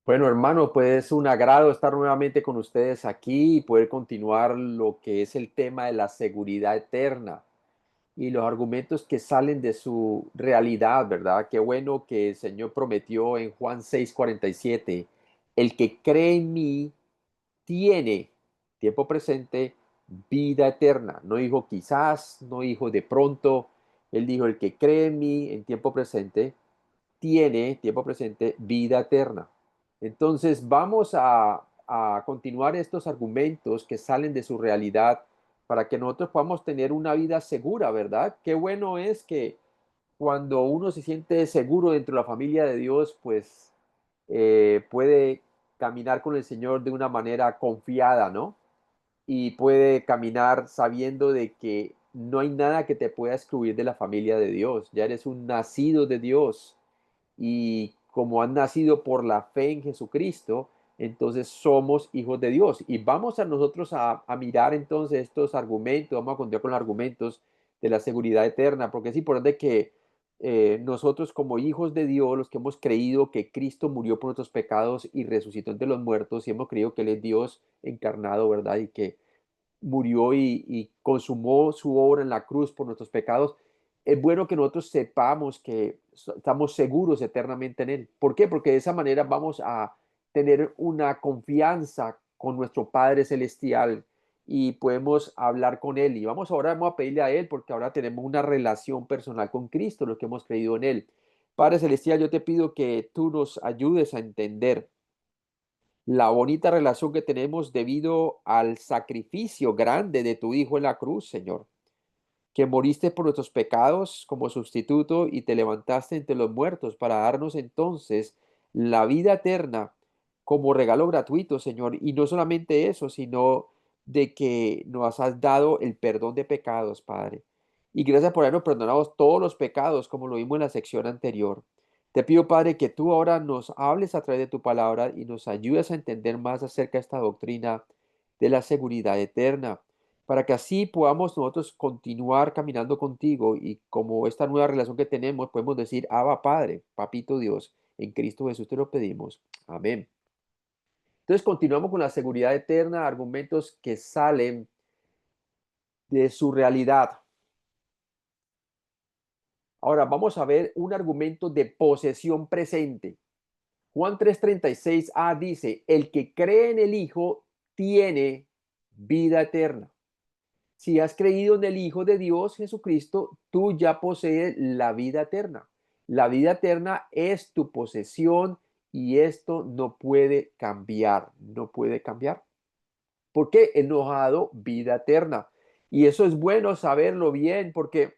Bueno, hermano, pues es un agrado estar nuevamente con ustedes aquí y poder continuar lo que es el tema de la seguridad eterna y los argumentos que salen de su realidad, ¿verdad? Qué bueno que el Señor prometió en Juan 6:47, el que cree en mí tiene, tiempo presente, vida eterna. No dijo quizás, no dijo de pronto, él dijo el que cree en mí en tiempo presente tiene, tiempo presente, vida eterna. Entonces vamos a continuar estos argumentos que salen de su realidad para que nosotros podamos tener una vida segura, ¿verdad? Qué bueno es que cuando uno se siente seguro dentro de la familia de Dios, pues puede caminar con el Señor de una manera confiada, ¿no? Y puede caminar sabiendo de que no hay nada que te pueda excluir de la familia de Dios. Ya eres un nacido de Dios y como han nacido por la fe en Jesucristo, entonces somos hijos de Dios. Y vamos a nosotros a mirar entonces estos argumentos, vamos a continuar con los argumentos de la seguridad eterna, porque es importante que nosotros como hijos de Dios, los que hemos creído que Cristo murió por nuestros pecados y resucitó entre los muertos, y hemos creído que Él es Dios encarnado, ¿verdad? Y que murió y consumó su obra en la cruz por nuestros pecados, es bueno que nosotros sepamos que estamos seguros eternamente en Él. ¿Por qué? Porque de esa manera vamos a tener una confianza con nuestro Padre Celestial y podemos hablar con Él. Y vamos ahora vamos a pedirle a Él porque ahora tenemos una relación personal con Cristo, los que hemos creído en Él. Padre Celestial, yo te pido que tú nos ayudes a entender la bonita relación que tenemos debido al sacrificio grande de tu Hijo en la cruz, Señor, que moriste por nuestros pecados como sustituto y te levantaste entre los muertos para darnos entonces la vida eterna como regalo gratuito, Señor. Y no solamente eso, sino de que nos has dado el perdón de pecados, Padre. Y gracias por habernos perdonado todos los pecados, como lo vimos en la sección anterior. Te pido, Padre, que tú ahora nos hables a través de tu palabra y nos ayudes a entender más acerca de esta doctrina de la seguridad eterna, para que así podamos nosotros continuar caminando contigo y como esta nueva relación que tenemos, podemos decir, Abba Padre, Papito Dios, en Cristo Jesús te lo pedimos. Amén. Entonces continuamos con la seguridad eterna, argumentos que salen de su realidad. Ahora vamos a ver un argumento de posesión presente. Juan 3:36a dice, el que cree en el Hijo tiene vida eterna. Si has creído en el Hijo de Dios, Jesucristo, tú ya posees la vida eterna. La vida eterna es tu posesión y esto no puede cambiar, no puede cambiar. Porque Él nos ha dado vida eterna. Y eso es bueno saberlo bien porque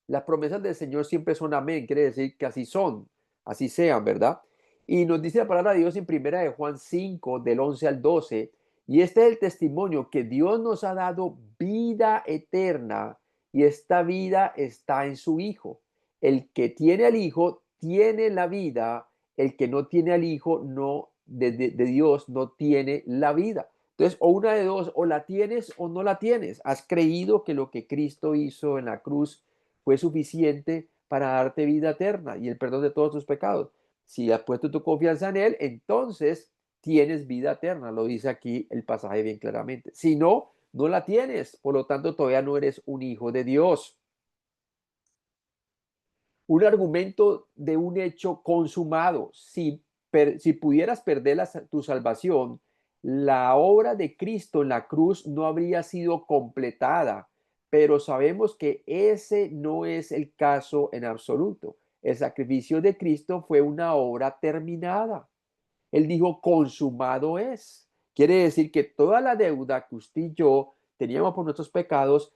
las promesas del Señor siempre son amén, quiere decir que así son, así sean, ¿verdad? Y nos dice la palabra de Dios en primera de Juan 5, del 11 al 12, y este es el testimonio que Dios nos ha dado vida eterna y esta vida está en su Hijo. El que tiene al Hijo tiene la vida, el que no tiene al Hijo no de Dios no tiene la vida. Entonces, o una de dos, o la tienes o no la tienes. Has creído que lo que Cristo hizo en la cruz fue suficiente para darte vida eterna y el perdón de todos tus pecados. Si has puesto tu confianza en Él, entonces tienes vida eterna, lo dice aquí el pasaje bien claramente. Si no, no la tienes, por lo tanto todavía no eres un hijo de Dios. Un argumento de un hecho consumado. Si pudieras perder tu salvación, la obra de Cristo en la cruz no habría sido completada, pero sabemos que ese no es el caso en absoluto. El sacrificio de Cristo fue una obra terminada. Él dijo, consumado es. Quiere decir que toda la deuda que usted y yo teníamos por nuestros pecados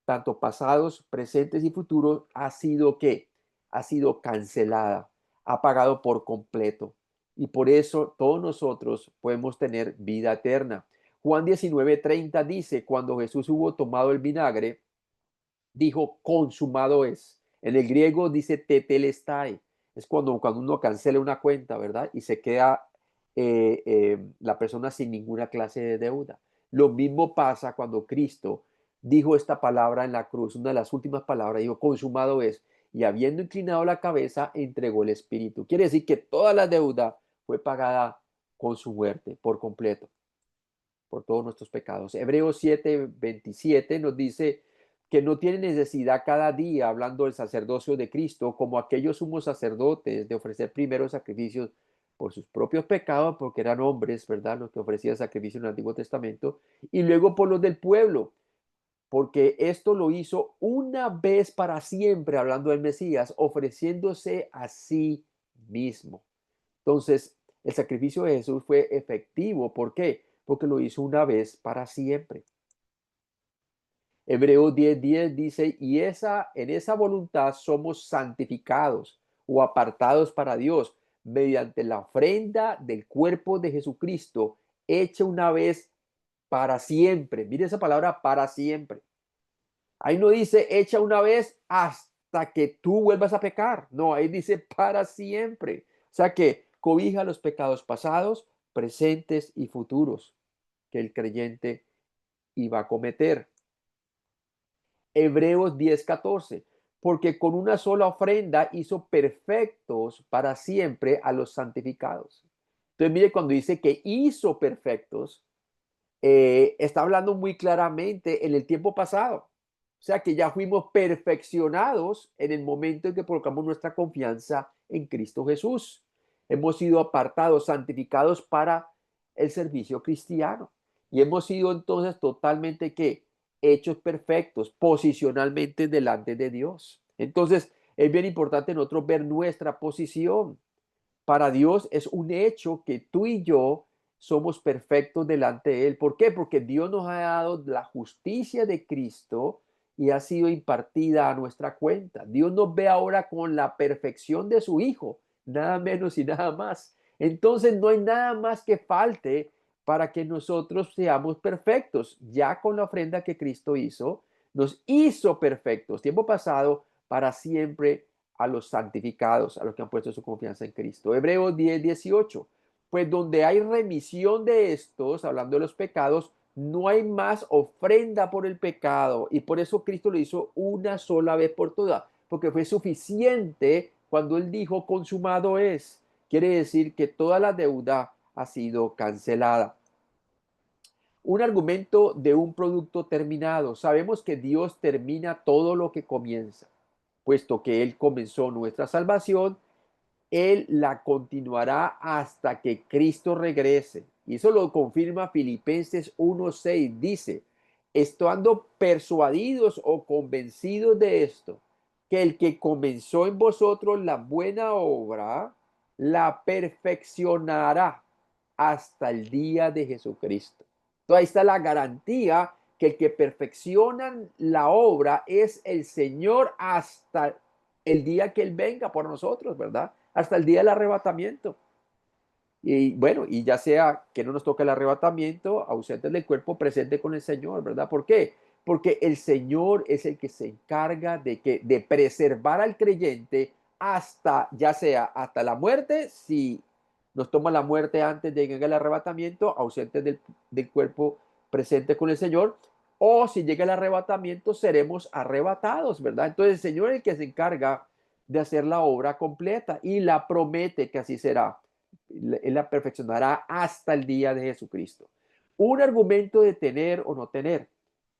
tanto pasados, presentes y futuros, ha sido que ha sido cancelada, ha pagado por completo. Y por eso todos nosotros podemos tener vida eterna. Juan 19:30 dice, cuando Jesús hubo tomado el vinagre, dijo, consumado es. En el griego dice tetelestai. Es cuando uno cancela una cuenta, ¿verdad? Y se queda la persona sin ninguna clase de deuda. Lo mismo pasa cuando Cristo dijo esta palabra en la cruz, una de las últimas palabras, dijo, consumado es. Y habiendo inclinado la cabeza, entregó el Espíritu. Quiere decir que toda la deuda fue pagada con su muerte por completo, por todos nuestros pecados. Hebreos 7:27 nos dice que no tiene necesidad cada día, hablando del sacerdocio de Cristo, como aquellos sumos sacerdotes, de ofrecer primero sacrificios por sus propios pecados, porque eran hombres, ¿verdad? Los que ofrecían sacrificio en el Antiguo Testamento, y luego por los del pueblo, porque esto lo hizo una vez para siempre, hablando del Mesías, ofreciéndose a sí mismo. Entonces, el sacrificio de Jesús fue efectivo. ¿Por qué? Porque lo hizo una vez para siempre. Hebreos 10:10 dice, en esa voluntad somos santificados o apartados para Dios mediante la ofrenda del cuerpo de Jesucristo, hecha una vez para siempre. Mire esa palabra, para siempre. Ahí no dice hecha una vez hasta que tú vuelvas a pecar. No, ahí dice para siempre. O sea que cobija los pecados pasados, presentes y futuros que el creyente iba a cometer. Hebreos 10:14, porque con una sola ofrenda hizo perfectos para siempre a los santificados. Entonces, mire, cuando dice que hizo perfectos, está hablando muy claramente en el tiempo pasado. O sea que ya fuimos perfeccionados en el momento en que colocamos nuestra confianza en Cristo Jesús. Hemos sido apartados, santificados para el servicio cristiano. Y hemos sido entonces totalmente que hechos perfectos, posicionalmente delante de Dios. Entonces, es bien importante nosotros ver nuestra posición. Para Dios es un hecho que tú y yo somos perfectos delante de Él. ¿Por qué? Porque Dios nos ha dado la justicia de Cristo y ha sido impartida a nuestra cuenta. Dios nos ve ahora con la perfección de su Hijo, nada menos y nada más. Entonces no hay nada más que falte para que nosotros seamos perfectos. Ya con la ofrenda que Cristo hizo, nos hizo perfectos, tiempo pasado, para siempre a los santificados, a los que han puesto su confianza en Cristo. Hebreos 10:18. Pues donde hay remisión de estos, hablando de los pecados, no hay más ofrenda por el pecado. Y por eso Cristo lo hizo una sola vez por todas, porque fue suficiente cuando Él dijo consumado es. Quiere decir que toda la deuda ha sido cancelada. Un argumento de un producto terminado. Sabemos que Dios termina todo lo que comienza, puesto que Él comenzó nuestra salvación, Él la continuará hasta que Cristo regrese. Y eso lo confirma Filipenses 1:6. Dice, estando persuadidos o convencidos de esto, que el que comenzó en vosotros la buena obra, la perfeccionará hasta el día de Jesucristo. Entonces ahí está la garantía que el que perfecciona la obra es el Señor hasta el día que Él venga por nosotros, ¿verdad? Hasta el día del arrebatamiento. Y bueno, y ya sea que no nos toque el arrebatamiento, ausentes del cuerpo, presente con el Señor, ¿verdad? ¿Por qué? Porque el Señor es el que se encarga de preservar al creyente hasta, ya sea hasta la muerte, si nos toma la muerte antes de llegar el arrebatamiento, ausentes del cuerpo, presente con el Señor, o si llega el arrebatamiento, seremos arrebatados, ¿verdad? Entonces el Señor es el que se encarga de hacer la obra completa y la promete que así será. Él la perfeccionará hasta el día de Jesucristo. Un argumento de tener o no tener.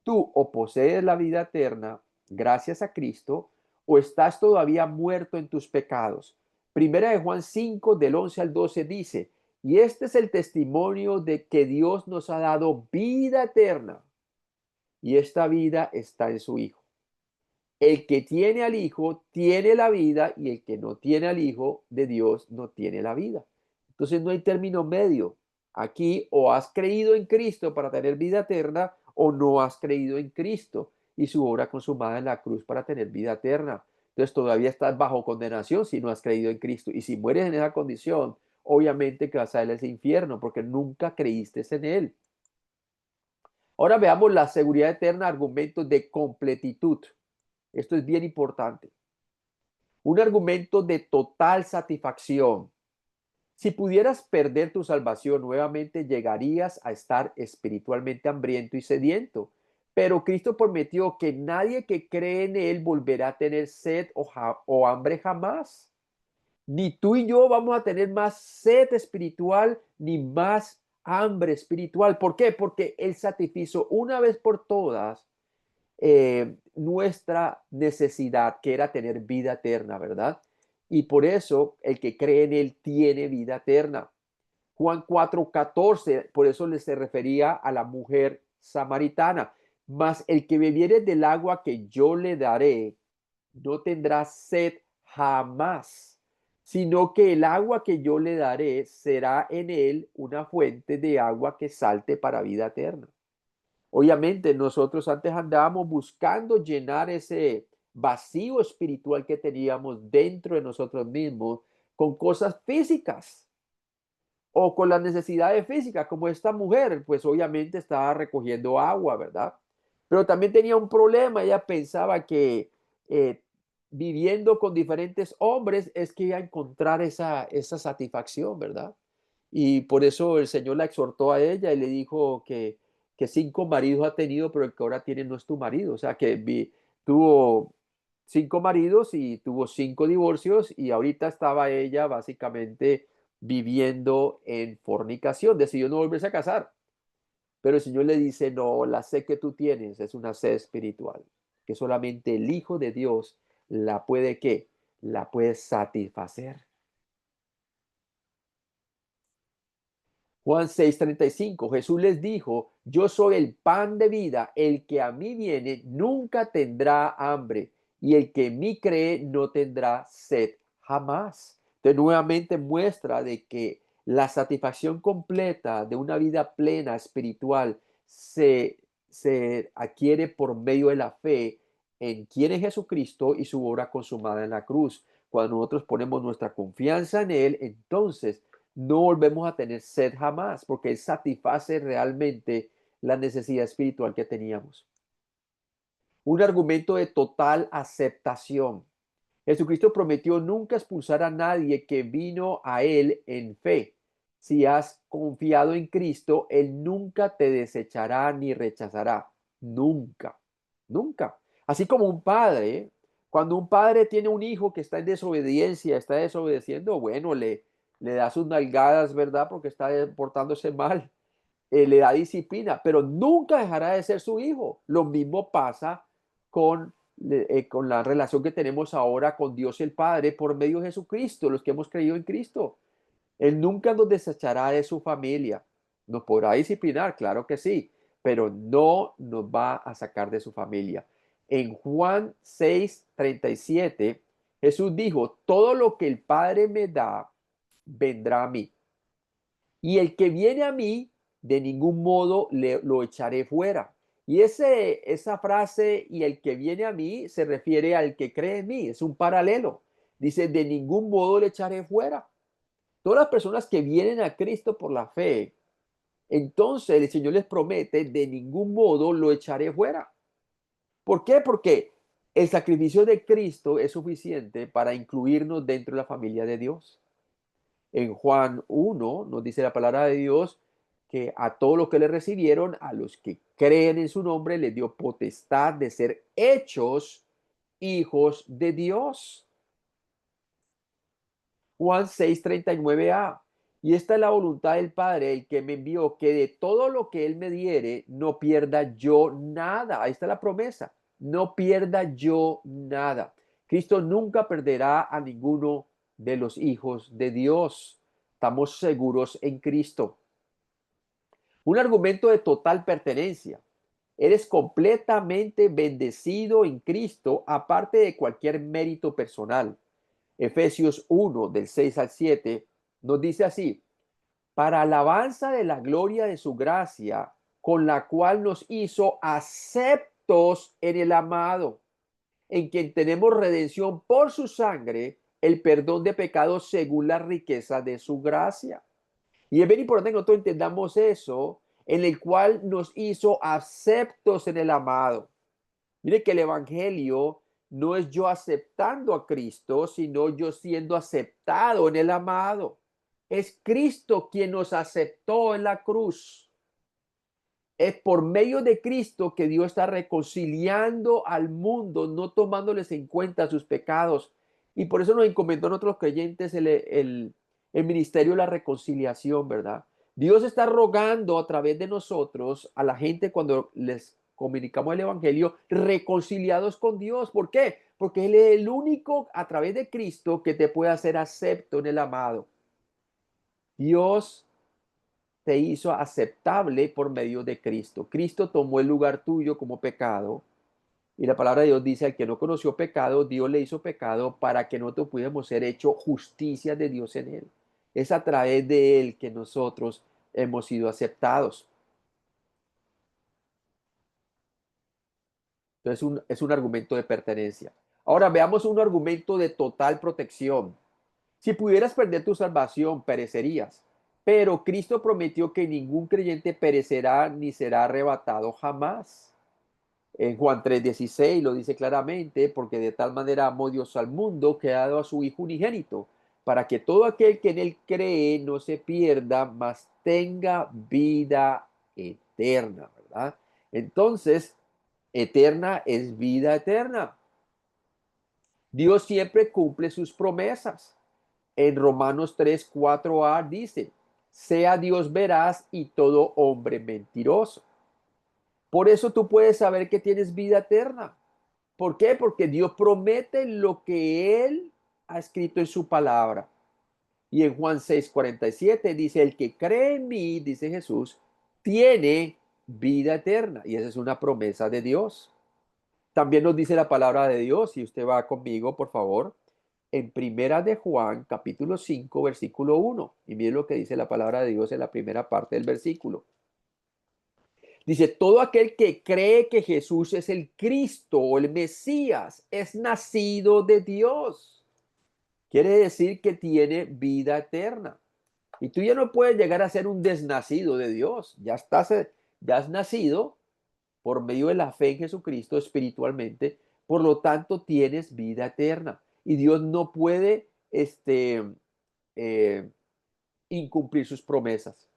Tú o posees la vida eterna gracias a Cristo o estás todavía muerto en tus pecados. Primera de Juan 5 del 11 al 12 dice, y este es el testimonio de que Dios nos ha dado vida eterna y esta vida está en su Hijo. El que tiene al Hijo tiene la vida y el que no tiene al Hijo de Dios no tiene la vida. Entonces no hay término medio. Aquí o has creído en Cristo para tener vida eterna o no has creído en Cristo y su obra consumada en la cruz para tener vida eterna. Entonces todavía estás bajo condenación si no has creído en Cristo. Y si mueres en esa condición, obviamente que vas a ir a ese infierno porque nunca creíste en Él. Ahora veamos la seguridad eterna, argumentos de completitud. Esto es bien importante. Un argumento de total satisfacción. Si pudieras perder tu salvación nuevamente, llegarías a estar espiritualmente hambriento y sediento. Pero Cristo prometió que nadie que cree en Él volverá a tener sed o hambre jamás. Ni tú y yo vamos a tener más sed espiritual ni más hambre espiritual. ¿Por qué? Porque Él satisfizo una vez por todas nuestra necesidad, que era tener vida eterna, ¿verdad? Y por eso el que cree en Él tiene vida eterna. Juan 4:14, por eso se refería a la mujer samaritana. Mas el que bebiere del agua que yo le daré, no tendrá sed jamás, sino que el agua que yo le daré será en él una fuente de agua que salte para vida eterna. Obviamente nosotros antes andábamos buscando llenar ese vacío espiritual que teníamos dentro de nosotros mismos con cosas físicas o con las necesidades físicas, como esta mujer, pues obviamente estaba recogiendo agua, ¿verdad? Pero también tenía un problema, ella pensaba que eh, viviendo con diferentes hombres es que iba a encontrar esa satisfacción, ¿verdad? Y por eso el Señor la exhortó a ella y le dijo que 5 maridos ha tenido, pero el que ahora tiene no es tu marido. O sea, que tuvo 5 maridos y tuvo 5 divorcios y ahorita estaba ella básicamente viviendo en fornicación. Decidió no volverse a casar. Pero el Señor le dice, no, la sed que tú tienes es una sed espiritual, que solamente el Hijo de Dios la puede, ¿qué? La puede satisfacer. Juan 6:35, Jesús les dijo, yo soy el pan de vida, el que a mí viene nunca tendrá hambre y el que en mí cree no tendrá sed jamás. De nuevamente muestra de que la satisfacción completa de una vida plena espiritual se, se adquiere por medio de la fe en quién es Jesucristo y su obra consumada en la cruz. Cuando nosotros ponemos nuestra confianza en Él, entonces no volvemos a tener sed jamás, porque Él satisface realmente la necesidad espiritual que teníamos. Un argumento de total aceptación. Jesucristo prometió nunca expulsar a nadie que vino a Él en fe. Si has confiado en Cristo, Él nunca te desechará ni rechazará. Nunca, nunca. Así como un padre, cuando un padre tiene un hijo que está en desobediencia, está desobedeciendo, bueno, le da sus nalgadas, ¿verdad? Porque está portándose mal, le da disciplina, pero nunca dejará de ser su hijo. Lo mismo pasa con la relación que tenemos ahora con Dios el Padre por medio de Jesucristo, los que hemos creído en Cristo. Él nunca nos desechará de su familia. Nos podrá disciplinar, claro que sí, pero no nos va a sacar de su familia. En Juan 6:37, Jesús dijo, todo lo que el Padre me da, vendrá a mí. Y el que viene a mí, de ningún modo lo echaré fuera. Y esa frase, y el que viene a mí, se refiere al que cree en mí, es un paralelo. Dice, de ningún modo le echaré fuera. Todas las personas que vienen a Cristo por la fe, entonces el Señor les promete, de ningún modo lo echaré fuera. ¿Por qué? Porque el sacrificio de Cristo es suficiente para incluirnos dentro de la familia de Dios. En Juan 1 nos dice la palabra de Dios que a todos los que le recibieron, a los que creen en su nombre, les dio potestad de ser hechos hijos de Dios. Juan 6:39a. Y esta es la voluntad del Padre, el que me envió, que de todo lo que Él me diere, no pierda yo nada. Ahí está la promesa. No pierda yo nada. Cristo nunca perderá a ninguno de los hijos de Dios. Estamos seguros en Cristo. Un argumento de total pertenencia. Eres completamente bendecido en Cristo, aparte de cualquier mérito personal. Efesios 1, del 6 al 7, nos dice así, para alabanza de la gloria de su gracia, con la cual nos hizo aceptos en el amado, en quien tenemos redención por su sangre, el perdón de pecados según la riqueza de su gracia. Y es bien importante que nosotros entendamos eso, en el cual nos hizo aceptos en el amado. Mire que el evangelio no es yo aceptando a Cristo, sino yo siendo aceptado en el amado. Es Cristo quien nos aceptó en la cruz. Es por medio de Cristo que Dios está reconciliando al mundo, no tomándoles en cuenta sus pecados Y por eso nos encomendó a nosotros los creyentes el ministerio de la reconciliación, ¿verdad? Dios está rogando a través de nosotros a la gente cuando les comunicamos el evangelio, reconciliados con Dios. ¿Por qué? Porque Él es el único a través de Cristo que te puede hacer acepto en el amado. Dios te hizo aceptable por medio de Cristo. Cristo tomó el lugar tuyo como pecado. Y la palabra de Dios dice, al que no conoció pecado, Dios le hizo pecado para que nosotros pudiéramos ser hecho justicia de Dios en él. Es a través de él que nosotros hemos sido aceptados. Entonces es un argumento de pertenencia. Ahora veamos un argumento de total protección. Si pudieras perder tu salvación, perecerías. Pero Cristo prometió que ningún creyente perecerá ni será arrebatado jamás. En Juan 3:16 lo dice claramente, porque de tal manera amó Dios al mundo que ha dado a su Hijo unigénito, para que todo aquel que en él cree no se pierda, mas tenga vida eterna, ¿verdad? Entonces, eterna es vida eterna. Dios siempre cumple sus promesas. En Romanos 3:4a dice, sea Dios veraz y todo hombre mentiroso. Por eso tú puedes saber que tienes vida eterna. ¿Por qué? Porque Dios promete lo que Él ha escrito en su palabra. Y en Juan 6:47 dice, el que cree en mí, dice Jesús, tiene vida eterna. Y esa es una promesa de Dios. También nos dice la palabra de Dios, si usted va conmigo, por favor, en Primera de Juan, capítulo 5, versículo 1. Y mire lo que dice la palabra de Dios en la primera parte del versículo. Dice, todo aquel que cree que Jesús es el Cristo o el Mesías es nacido de Dios. Quiere decir que tiene vida eterna. Y tú ya no puedes llegar a ser un desnacido de Dios. Ya has nacido por medio de la fe en Jesucristo espiritualmente. Por lo tanto, tienes vida eterna. Y Dios no puede eh, incumplir sus promesas.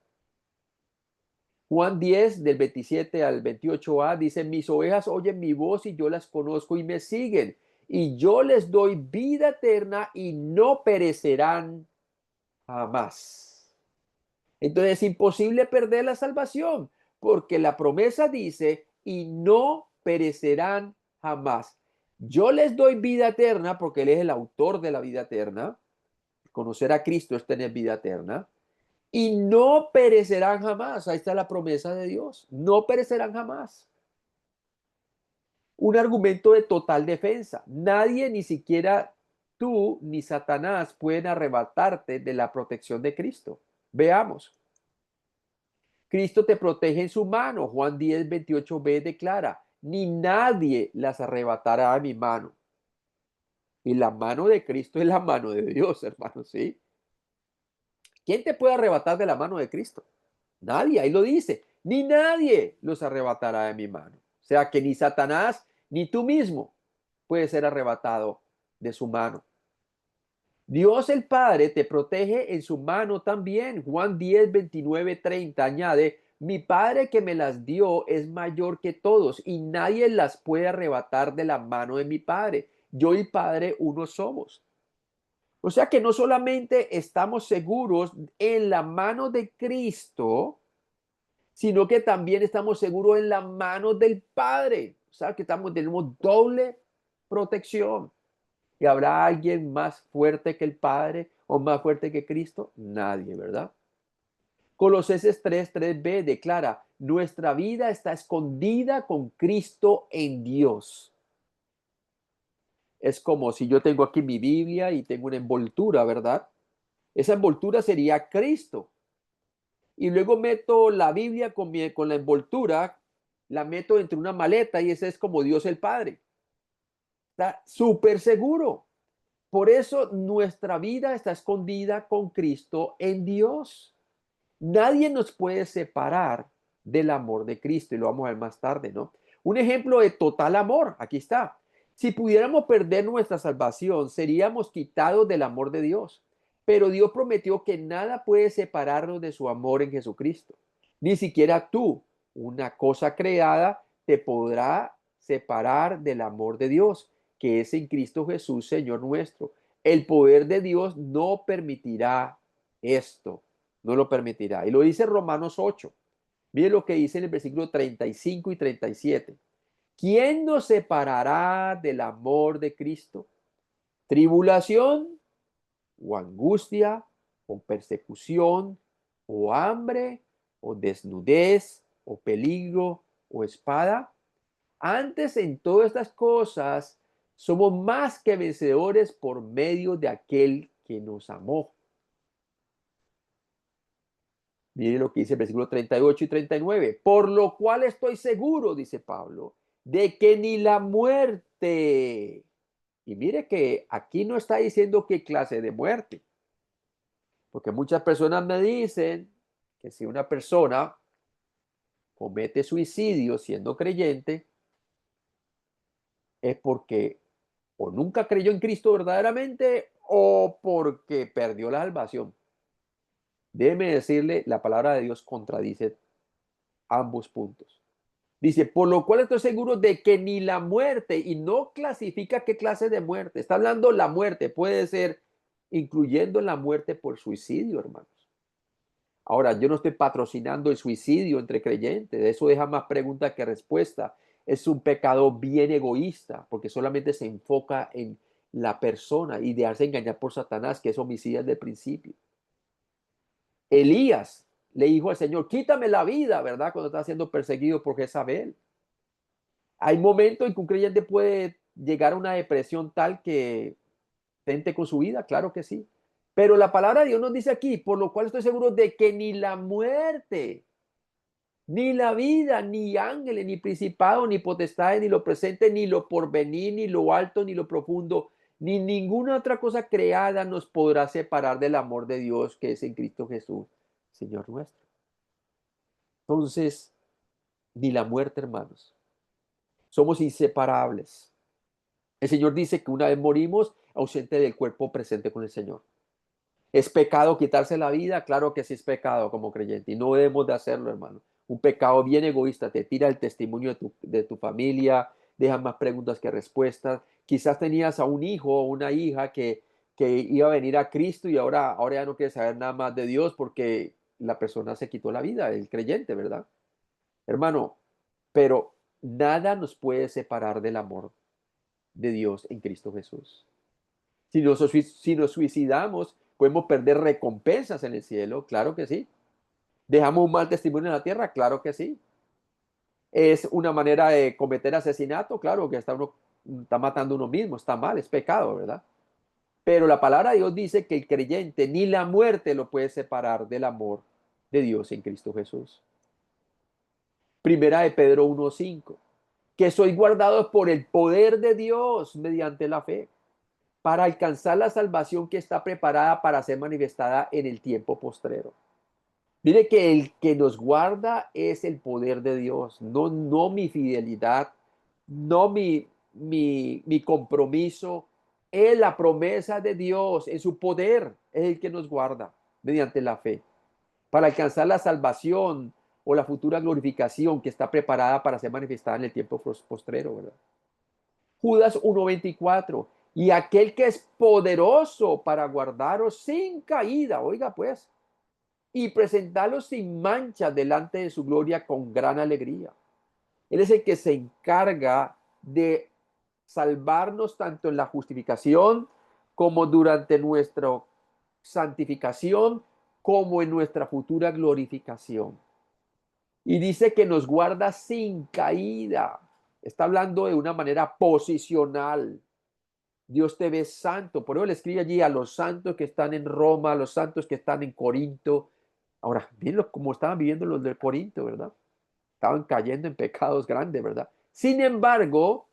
Juan 10, del 27 al 28a, dice, mis ovejas oyen mi voz y yo las conozco y me siguen. Y yo les doy vida eterna y no perecerán jamás. Entonces es imposible perder la salvación, porque la promesa dice, y no perecerán jamás. Yo les doy vida eterna, porque Él es el autor de la vida eterna. Conocer a Cristo es tener vida eterna. Y no perecerán jamás. Ahí está la promesa de Dios. No perecerán jamás. Un argumento de total defensa. Nadie, ni siquiera tú ni Satanás, pueden arrebatarte de la protección de Cristo. Veamos. Cristo te protege en su mano. Juan 10:28b declara, ni nadie las arrebatará de mi mano. Y la mano de Cristo es la mano de Dios, hermano, ¿sí? ¿Quién te puede arrebatar de la mano de Cristo? Nadie, ahí lo dice, ni nadie los arrebatará de mi mano. O sea que ni Satanás, ni tú mismo puedes ser arrebatado de su mano. Dios el Padre te protege en su mano también. Juan 10:29-30 añade, mi Padre que me las dio es mayor que todos y nadie las puede arrebatar de la mano de mi Padre. Yo y Padre uno somos. O sea que no solamente estamos seguros en la mano de Cristo, sino que también estamos seguros en la mano del Padre. O sea que tenemos doble protección. ¿Y habrá alguien más fuerte que el Padre o más fuerte que Cristo? Nadie, ¿verdad? Colosenses 3:3b declara, nuestra vida está escondida con Cristo en Dios. Es como si yo tengo aquí mi Biblia y tengo una envoltura, ¿verdad? Esa envoltura sería Cristo. Y luego meto la Biblia con la envoltura, la meto entre una maleta y ese es como Dios el Padre. Está súper seguro. Por eso nuestra vida está escondida con Cristo en Dios. Nadie nos puede separar del amor de Cristo y lo vamos a ver más tarde, ¿no? Un ejemplo de total amor, aquí está. Si pudiéramos perder nuestra salvación, seríamos quitados del amor de Dios. Pero Dios prometió que nada puede separarnos de su amor en Jesucristo. Ni siquiera tú, una cosa creada, te podrá separar del amor de Dios, que es en Cristo Jesús, Señor nuestro. El poder de Dios no permitirá esto, no lo permitirá. Y lo dice Romanos 8. Mire lo que dice en el versículo 35 y 37. ¿Quién nos separará del amor de Cristo? ¿Tribulación o angustia o persecución o hambre o desnudez o peligro o espada? Antes en todas estas cosas somos más que vencedores por medio de aquel que nos amó. Mire lo que dice el versículo 38 y 39. Por lo cual estoy seguro, dice Pablo, de que ni la muerte, y mire que aquí no está diciendo qué clase de muerte, porque muchas personas me dicen que si una persona comete suicidio siendo creyente, es porque o nunca creyó en Cristo verdaderamente o porque perdió la salvación. Déjeme decirle, la palabra de Dios contradice ambos puntos. Dice, por lo cual estoy seguro de que ni la muerte, y no clasifica qué clase de muerte, está hablando la muerte, puede ser incluyendo la muerte por suicidio, hermanos. Ahora, yo no estoy patrocinando el suicidio entre creyentes, eso deja más pregunta que respuesta. Es un pecado bien egoísta, porque solamente se enfoca en la persona y dejarse engañar por Satanás, que es homicida desde el principio. Elías le dijo al Señor, quítame la vida, ¿verdad? Cuando está siendo perseguido por Jezabel. Hay momentos en que un creyente puede llegar a una depresión tal que tente con su vida, claro que sí. Pero la palabra de Dios nos dice aquí, por lo cual estoy seguro de que ni la muerte, ni la vida, ni ángeles, ni principado, ni potestades, ni lo presente, ni lo porvenir, ni lo alto, ni lo profundo, ni ninguna otra cosa creada nos podrá separar del amor de Dios que es en Cristo Jesús, Señor nuestro. Entonces, ni la muerte, hermanos. Somos inseparables. El Señor dice que una vez morimos, ausente del cuerpo, presente con el Señor. ¿Es pecado quitarse la vida? Claro que sí es pecado como creyente y no debemos de hacerlo, hermano. Un pecado bien egoísta, te tira el testimonio de tu familia, deja más preguntas que respuestas. Quizás tenías a un hijo o una hija que iba a venir a Cristo y ahora ya no quiere saber nada más de Dios porque la persona se quitó la vida, el creyente, ¿verdad? Hermano, pero nada nos puede separar del amor de Dios en Cristo Jesús. Si nos suicidamos, podemos perder recompensas en el cielo, claro que sí. ¿Dejamos un mal testimonio en la tierra? Claro que sí. ¿Es una manera de cometer asesinato? Claro que está matando uno mismo, está mal, es pecado, ¿verdad? Pero la palabra de Dios dice que el creyente ni la muerte lo puede separar del amor de Dios en Cristo Jesús. Primera de Pedro 1:5, que sois guardados por el poder de Dios mediante la fe, para alcanzar la salvación que está preparada para ser manifestada en el tiempo postrero. Mire que el que nos guarda es el poder de Dios, no mi fidelidad, no mi compromiso, es la promesa de Dios, en su poder es el que nos guarda mediante la fe, para alcanzar la salvación o la futura glorificación que está preparada para ser manifestada en el tiempo postrero, ¿verdad? Judas 1:24, y aquel que es poderoso para guardaros sin caída, oiga pues, y presentarlos sin mancha delante de su gloria con gran alegría. Él es el que se encarga de salvarnos tanto en la justificación como durante nuestra santificación, como en nuestra futura glorificación. Y dice que nos guarda sin caída. Está hablando de una manera posicional. Dios te ve santo. Por eso le escribe allí a los santos que están en Roma, a los santos que están en Corinto. Ahora, miren cómo estaban viviendo los de Corinto, ¿verdad? Estaban cayendo en pecados grandes, ¿verdad? Sin embargo,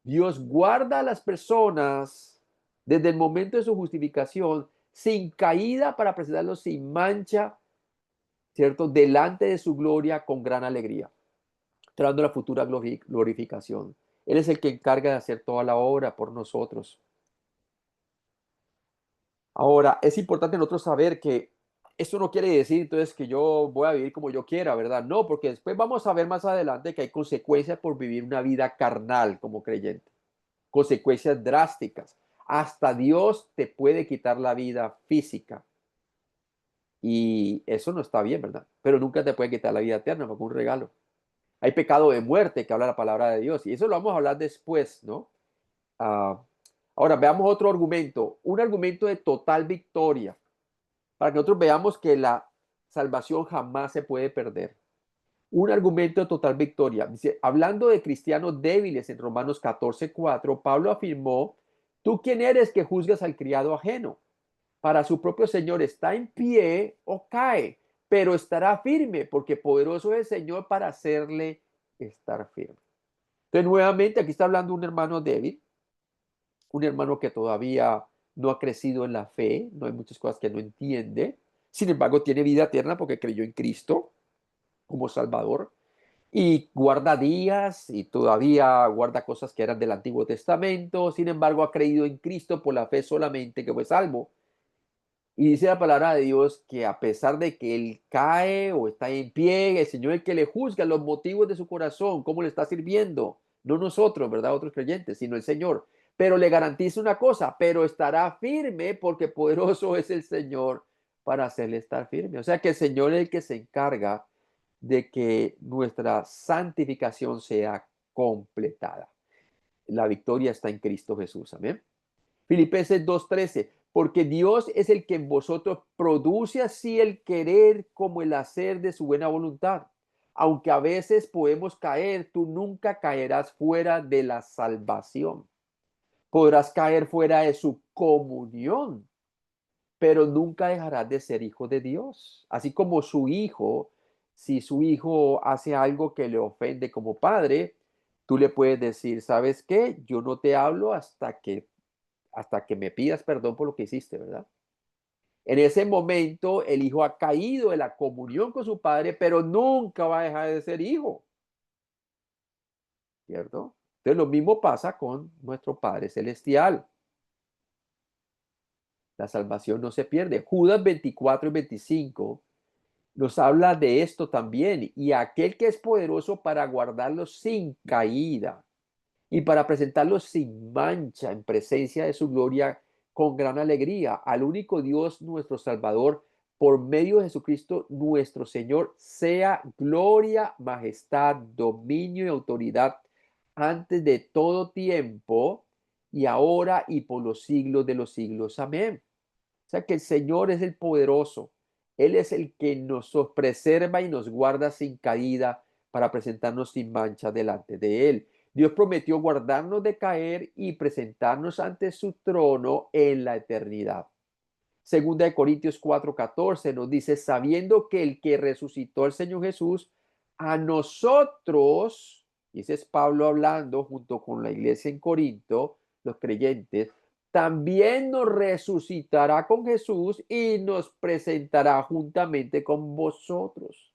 Dios guarda a las personas desde el momento de su justificación sin caída para presentarlos sin mancha, ¿cierto? Delante de su gloria con gran alegría, esperando la futura glorificación. Él es el que encarga de hacer toda la obra por nosotros. Ahora, es importante nosotros saber que eso no quiere decir entonces que yo voy a vivir como yo quiera, ¿verdad? No, porque después vamos a ver más adelante que hay consecuencias por vivir una vida carnal como creyente, consecuencias drásticas. Hasta Dios te puede quitar la vida física. Y eso no está bien, ¿verdad? Pero nunca te puede quitar la vida eterna porque es un regalo. Hay pecado de muerte que habla la palabra de Dios. Y eso lo vamos a hablar después, ¿no? Ah, ahora veamos otro argumento. Un argumento de total victoria. Para que nosotros veamos que la salvación jamás se puede perder. Un argumento de total victoria. Dice, hablando de cristianos débiles en Romanos 14:4, Pablo afirmó, ¿tú quién eres que juzgas al criado ajeno? Para su propio Señor está en pie o cae, pero estará firme, porque poderoso es el Señor para hacerle estar firme. Entonces, nuevamente, aquí está hablando un hermano débil, un hermano que todavía no ha crecido en la fe, no hay muchas cosas que no entiende, sin embargo, tiene vida eterna porque creyó en Cristo como Salvador y guarda días y todavía guarda cosas que eran del Antiguo Testamento, sin embargo, ha creído en Cristo por la fe solamente que fue salvo. Y dice la palabra de Dios que a pesar de que él cae o está en pie, el Señor es el que le juzga los motivos de su corazón, cómo le está sirviendo. No nosotros, ¿verdad? Otros creyentes, sino el Señor. Pero le garantiza una cosa, pero estará firme porque poderoso es el Señor para hacerle estar firme. O sea que el Señor es el que se encarga de que nuestra santificación sea completada. La victoria está en Cristo Jesús. Amén. Filipenses 2:13, porque Dios es el que en vosotros produce así el querer como el hacer de su buena voluntad. Aunque a veces podemos caer, tú nunca caerás fuera de la salvación. Podrás caer fuera de su comunión, pero nunca dejarás de ser hijo de Dios. Así como su hijo, si su hijo hace algo que le ofende como padre, tú le puedes decir, ¿sabes qué? Yo no te hablo hasta que me pidas perdón por lo que hiciste, ¿verdad? En ese momento el hijo ha caído de la comunión con su padre, pero nunca va a dejar de ser hijo, ¿cierto? Entonces lo mismo pasa con nuestro Padre Celestial. La salvación no se pierde. Judas 24:25 nos habla de esto también. Y aquel que es poderoso para guardarlos sin caída y para presentarlos sin mancha en presencia de su gloria con gran alegría al único Dios nuestro Salvador, por medio de Jesucristo nuestro Señor, sea gloria, majestad, dominio y autoridad antes de todo tiempo y ahora y por los siglos de los siglos. Amén. O sea que el Señor es el poderoso. Él es el que nos preserva y nos guarda sin caída para presentarnos sin mancha delante de Él. Dios prometió guardarnos de caer y presentarnos ante su trono en la eternidad. Segunda de Corintios 4:14 nos dice, sabiendo que el que resucitó al Señor Jesús, a nosotros, y ese es Pablo hablando junto con la iglesia en Corinto, los creyentes, también nos resucitará con Jesús y nos presentará juntamente con vosotros.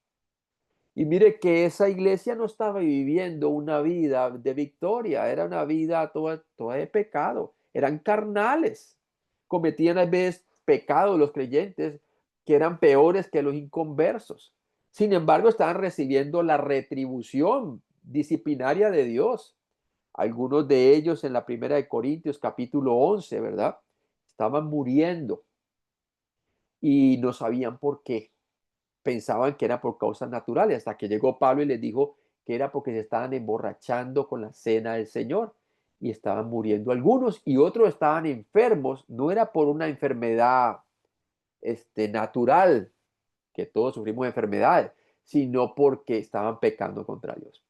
Y mire que esa iglesia no estaba viviendo una vida de victoria, era una vida toda de pecado, eran carnales, cometían a veces pecados los creyentes que eran peores que los inconversos. Sin embargo, estaban recibiendo la retribución disciplinaria de Dios. Algunos de ellos en la primera de Corintios capítulo 11, ¿verdad? Estaban muriendo y no sabían por qué. Pensaban que era por causas naturales, hasta que llegó Pablo y les dijo que era porque se estaban emborrachando con la cena del Señor y estaban muriendo algunos y otros estaban enfermos. No era por una enfermedad natural, que todos sufrimos enfermedades, sino porque estaban pecando contra Dios.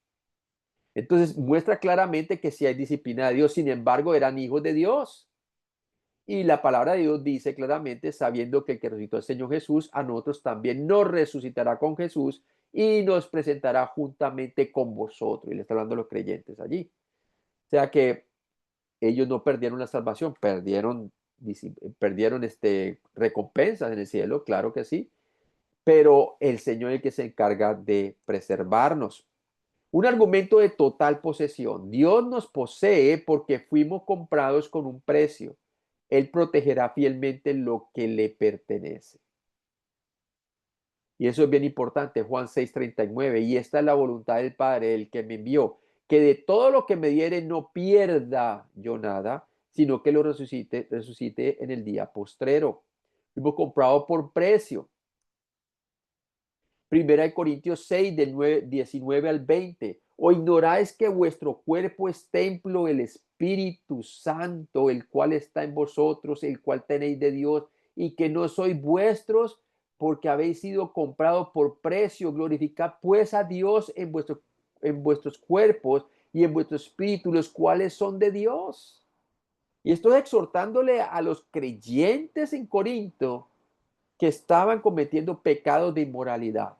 Entonces muestra claramente que si hay disciplina de Dios, sin embargo, eran hijos de Dios. Y la palabra de Dios dice claramente, sabiendo que el que resucitó al Señor Jesús, a nosotros también nos resucitará con Jesús y nos presentará juntamente con vosotros. Y le está hablando a los creyentes allí. O sea que ellos no perdieron la salvación, perdieron recompensas en el cielo, claro que sí, pero el Señor es el que se encarga de preservarnos. Un argumento de total posesión. Dios nos posee porque fuimos comprados con un precio. Él protegerá fielmente lo que le pertenece. Y eso es bien importante, Juan 6:39. Y esta es la voluntad del Padre, el que me envió, que de todo lo que me diere no pierda yo nada, sino que lo resucite en el día postrero. Fuimos comprados por precio. Primera de Corintios 6, del 19 al 20. ¿O ignoráis que vuestro cuerpo es templo del Espíritu Santo, el cual está en vosotros, el cual tenéis de Dios, y que no sois vuestros, porque habéis sido comprados por precio? Glorificad pues a Dios en vuestros cuerpos y en vuestro espíritu, los cuales son de Dios. Y estoy exhortándole a los creyentes en Corinto que estaban cometiendo pecados de inmoralidad,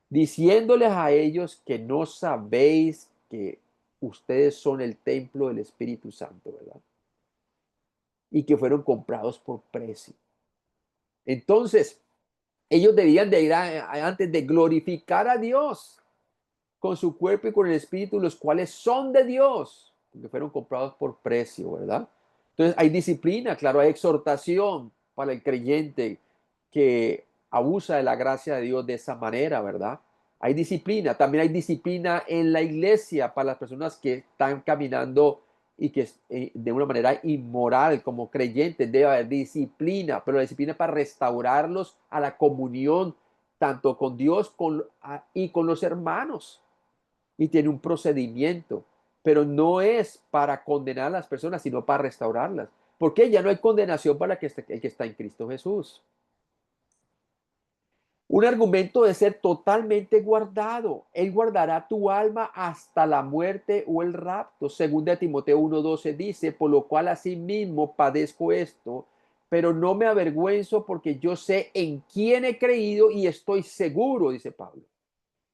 diciéndoles a ellos que no sabéis que ustedes son el templo del Espíritu Santo, ¿verdad? Y que fueron comprados por precio. Entonces, ellos debían de ir antes de glorificar a Dios con su cuerpo y con el Espíritu, los cuales son de Dios, porque fueron comprados por precio, ¿verdad? Entonces, hay disciplina, claro, hay exhortación para el creyente que abusa de la gracia de Dios de esa manera, ¿verdad? Hay disciplina, también hay disciplina en la iglesia para las personas que están caminando y que de una manera inmoral como creyentes. Debe haber disciplina, pero la disciplina para restaurarlos a la comunión tanto con Dios y con los hermanos. Y tiene un procedimiento, pero no es para condenar a las personas, sino para restaurarlas. Porque ya no hay condenación para el que está en Cristo Jesús. Un argumento de ser totalmente guardado. Él guardará tu alma hasta la muerte o el rapto. Según de Timoteo 1:12 dice, por lo cual asimismo padezco esto, pero no me avergüenzo porque yo sé en quién he creído y estoy seguro, dice Pablo,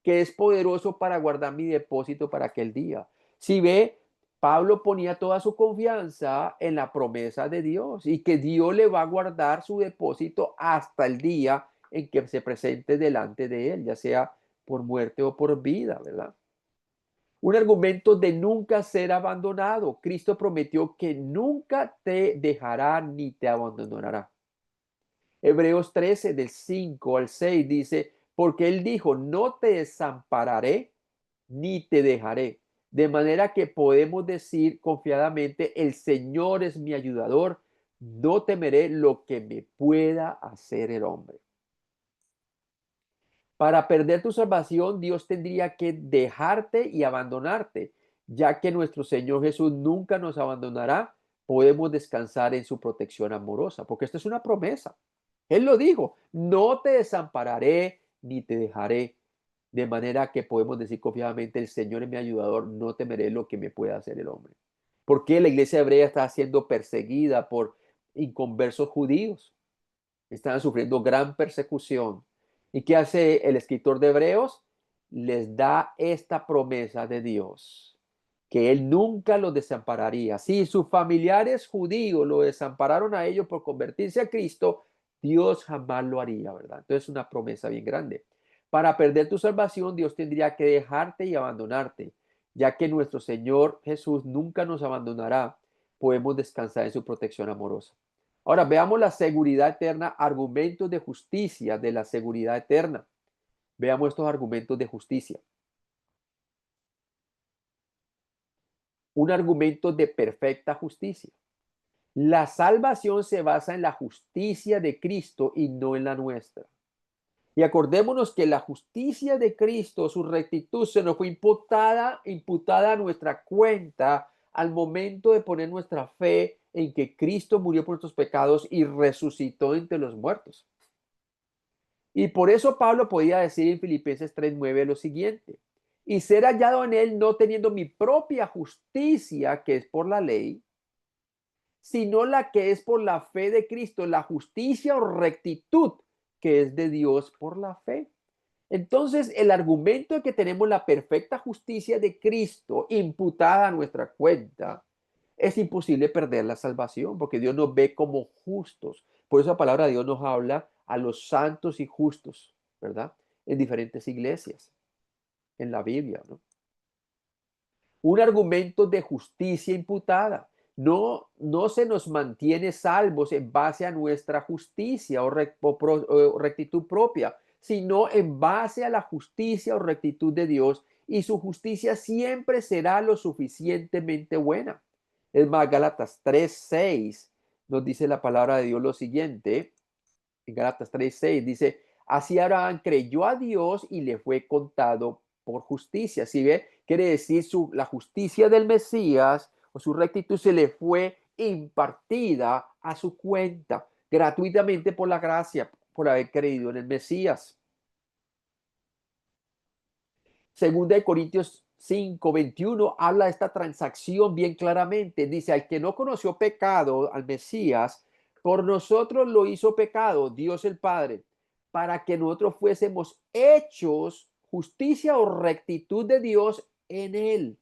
que es poderoso para guardar mi depósito para aquel día. Si ve, Pablo ponía toda su confianza en la promesa de Dios y que Dios le va a guardar su depósito hasta el día en que se presente delante de él, ya sea por muerte o por vida, ¿verdad? Un argumento de nunca ser abandonado. Cristo prometió que nunca te dejará ni te abandonará. Hebreos 13, del 5 al 6 dice, porque él dijo, no te desampararé ni te dejaré. De manera que podemos decir confiadamente, el Señor es mi ayudador, no temeré lo que me pueda hacer el hombre. Para perder tu salvación, Dios tendría que dejarte y abandonarte, ya que nuestro Señor Jesús nunca nos abandonará. Podemos descansar en su protección amorosa, porque esto es una promesa. Él lo dijo, no te desampararé ni te dejaré. De manera que podemos decir confiadamente, el Señor es mi ayudador, no temeré lo que me pueda hacer el hombre. Porque la iglesia hebrea está siendo perseguida por inconversos judíos. Están sufriendo gran persecución. ¿Y qué hace el escritor de Hebreos? Les da esta promesa de Dios, que Él nunca los desampararía. Si sus familiares judíos lo desampararon a ellos por convertirse a Cristo, Dios jamás lo haría, ¿verdad? Entonces es una promesa bien grande. Para perder tu salvación, Dios tendría que dejarte y abandonarte, ya que nuestro Señor Jesús nunca nos abandonará. Podemos descansar en su protección amorosa. Ahora veamos la seguridad eterna, argumentos de justicia de la seguridad eterna. Veamos estos argumentos de justicia. Un argumento de perfecta justicia. La salvación se basa en la justicia de Cristo y no en la nuestra. Y acordémonos que la justicia de Cristo, su rectitud, se nos fue imputada a nuestra cuenta al momento de poner nuestra fe en que Cristo murió por nuestros pecados y resucitó entre los muertos. Y por eso Pablo podía decir en Filipenses 3:9 lo siguiente: y ser hallado en él no teniendo mi propia justicia, que es por la ley, sino la que es por la fe de Cristo, la justicia o rectitud que es de Dios por la fe. Entonces, el argumento de que tenemos la perfecta justicia de Cristo imputada a nuestra cuenta, es imposible perder la salvación, porque Dios nos ve como justos. Por eso la palabra de Dios nos habla a los santos y justos, ¿verdad? En diferentes iglesias, en la Biblia, ¿no? Un argumento de justicia imputada. No se nos mantiene salvos en base a nuestra justicia o rectitud propia, sino en base a la justicia o rectitud de Dios, y su justicia siempre será lo suficientemente buena. Es más, Gálatas 3:6 nos dice la palabra de Dios lo siguiente. En Gálatas 3:6 dice, así Abraham creyó a Dios y le fue contado por justicia. ¿Sí ve? Quiere decir la justicia del Mesías o su rectitud se le fue impartida a su cuenta gratuitamente por la gracia, por haber creído en el Mesías. Segunda de Corintios 5:21 habla de esta transacción bien claramente. Dice, al que no conoció pecado, al Mesías, por nosotros lo hizo pecado, Dios el Padre, para que nosotros fuésemos hechos justicia o rectitud de Dios en él.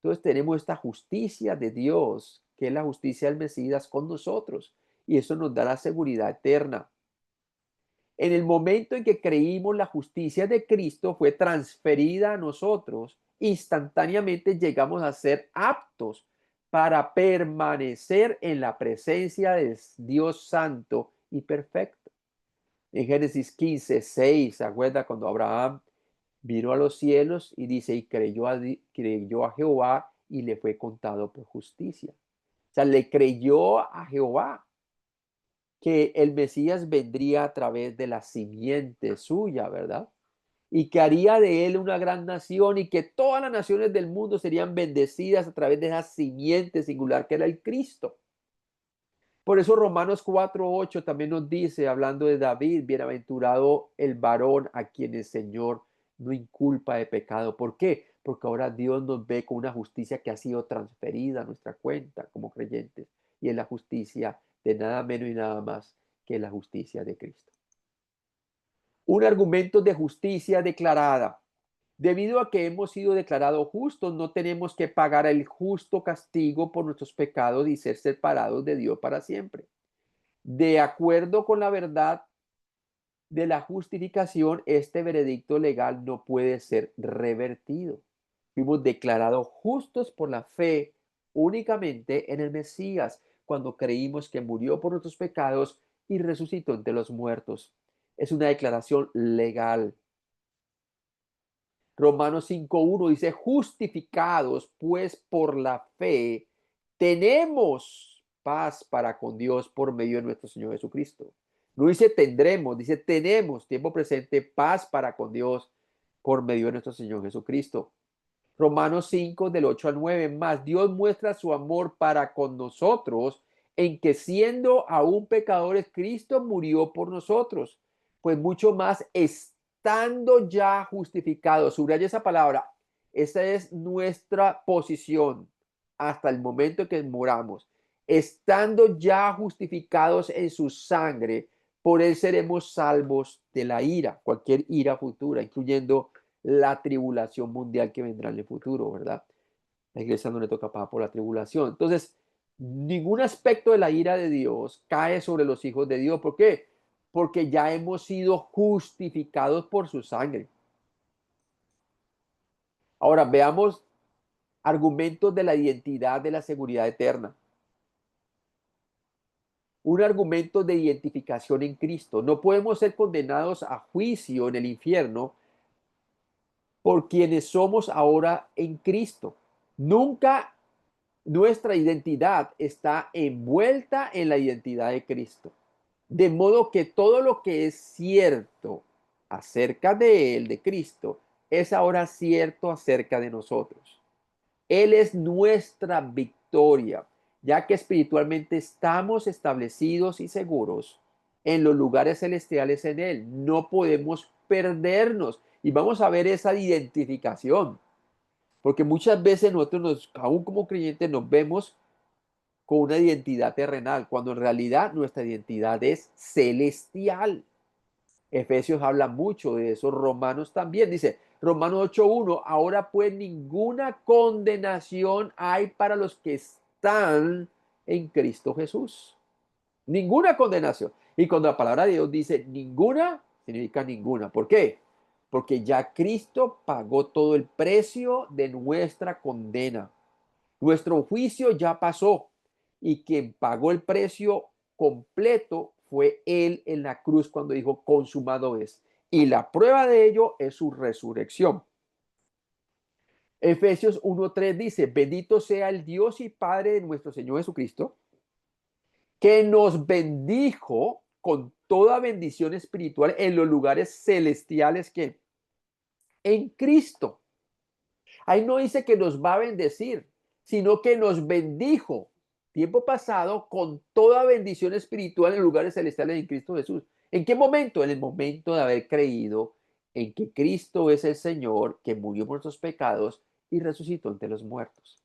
Entonces tenemos esta justicia de Dios, que es la justicia del Mesías con nosotros. Y eso nos da la seguridad eterna. En el momento en que creímos, la justicia de Cristo fue transferida a nosotros, instantáneamente llegamos a ser aptos para permanecer en la presencia de Dios santo y perfecto. En Génesis 15:6, ¿se acuerda cuando Abraham miró a los cielos y dice, y creyó a Jehová y le fue contado por justicia? O sea, le creyó a Jehová que el Mesías vendría a través de la simiente suya, ¿verdad? Y que haría de él una gran nación y que todas las naciones del mundo serían bendecidas a través de esa simiente singular que era el Cristo. Por eso Romanos 4:8 también nos dice, hablando de David, bienaventurado el varón a quien el Señor no inculpa de pecado. ¿Por qué? Porque ahora Dios nos ve con una justicia que ha sido transferida a nuestra cuenta como creyentes. Y es la justicia de nada menos y nada más que la justicia de Cristo. Un argumento de justicia declarada. Debido a que hemos sido declarados justos, no tenemos que pagar el justo castigo por nuestros pecados y ser separados de Dios para siempre. De acuerdo con la verdad de la justificación, este veredicto legal no puede ser revertido. Fuimos declarados justos por la fe únicamente en el Mesías, cuando creímos que murió por nuestros pecados y resucitó entre los muertos. Es una declaración legal. Romanos 5:1 dice, justificados pues por la fe, tenemos paz para con Dios por medio de nuestro Señor Jesucristo. No dice tendremos, dice tenemos, tiempo presente, paz para con Dios por medio de nuestro Señor Jesucristo. Romanos 5 del 8 al 9, más Dios muestra su amor para con nosotros en que siendo aún pecadores, Cristo murió por nosotros, pues mucho más estando ya justificados, subraya esa palabra, esa es nuestra posición hasta el momento que moramos, estando ya justificados en su sangre, por él seremos salvos de la ira, cualquier ira futura, incluyendo la tribulación mundial que vendrá en el futuro, ¿verdad? La iglesia no le toca pagar por la tribulación. Entonces, ningún aspecto de la ira de Dios cae sobre los hijos de Dios. ¿Por qué? Porque ya hemos sido justificados por su sangre. Ahora, veamos argumentos de la identidad de la seguridad eterna. Un argumento de identificación en Cristo. No podemos ser condenados a juicio en el infierno por quienes somos ahora en Cristo. Nunca nuestra identidad está envuelta en la identidad de Cristo. De modo que todo lo que es cierto acerca de Él, de Cristo, es ahora cierto acerca de nosotros. Él es nuestra victoria, ya que espiritualmente estamos establecidos y seguros en los lugares celestiales en Él. No podemos perdernos y vamos a ver esa identificación, porque muchas veces nosotros, aún como creyentes, nos vemos con una identidad terrenal, cuando en realidad nuestra identidad es celestial. Efesios habla mucho de eso, Romanos también dice, Romanos 8:1, ahora pues ninguna condenación hay para los que están en Cristo Jesús. Ninguna condenación. Y cuando la palabra de Dios dice ninguna, significa ninguna. ¿Por qué? Porque ya Cristo pagó todo el precio de nuestra condena. Nuestro juicio ya pasó y quien pagó el precio completo fue Él en la cruz cuando dijo consumado es. Y la prueba de ello es su resurrección. Efesios 1:3 dice, bendito sea el Dios y Padre de nuestro Señor Jesucristo, que nos bendijo con toda bendición espiritual en los lugares celestiales que en Cristo. Ahí no dice que nos va a bendecir, sino que nos bendijo tiempo pasado con toda bendición espiritual en lugares celestiales en Cristo Jesús. ¿En qué momento? En el momento de haber creído en que Cristo es el Señor, que murió por nuestros pecados y resucitó entre los muertos.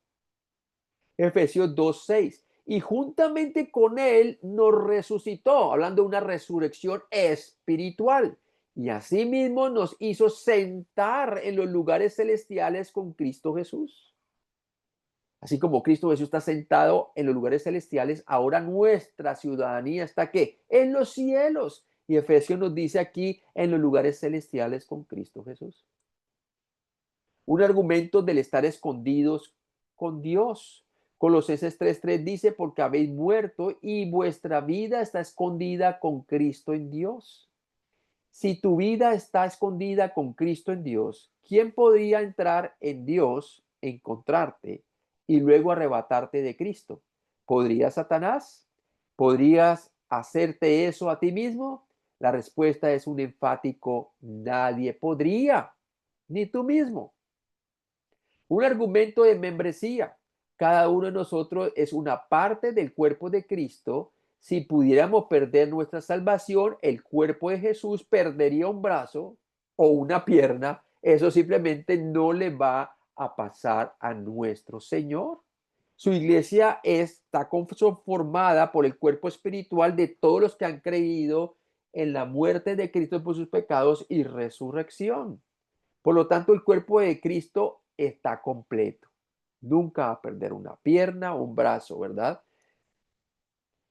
Efesios 2:6. Y juntamente con él nos resucitó, hablando de una resurrección espiritual. Y asimismo nos hizo sentar en los lugares celestiales con Cristo Jesús. Así como Cristo Jesús está sentado en los lugares celestiales, ahora nuestra ciudadanía está ¿qué? En los cielos. Y Efesios nos dice aquí en los lugares celestiales con Cristo Jesús. Un argumento del estar escondidos con Dios. Colosenses 3:3 dice, porque habéis muerto y vuestra vida está escondida con Cristo en Dios. Si tu vida está escondida con Cristo en Dios, ¿quién podría entrar en Dios, encontrarte y luego arrebatarte de Cristo? ¿Podría Satanás? ¿Podrías hacerte eso a ti mismo? La respuesta es un enfático nadie podría, ni tú mismo. Un argumento de membresía. Cada uno de nosotros es una parte del cuerpo de Cristo. Si pudiéramos perder nuestra salvación, el cuerpo de Jesús perdería un brazo o una pierna. Eso simplemente no le va a pasar a nuestro Señor. Su iglesia está conformada por el cuerpo espiritual de todos los que han creído en la muerte de Cristo por sus pecados y resurrección. Por lo tanto, el cuerpo de Cristo está completo. Nunca va a perder una pierna o un brazo, ¿verdad?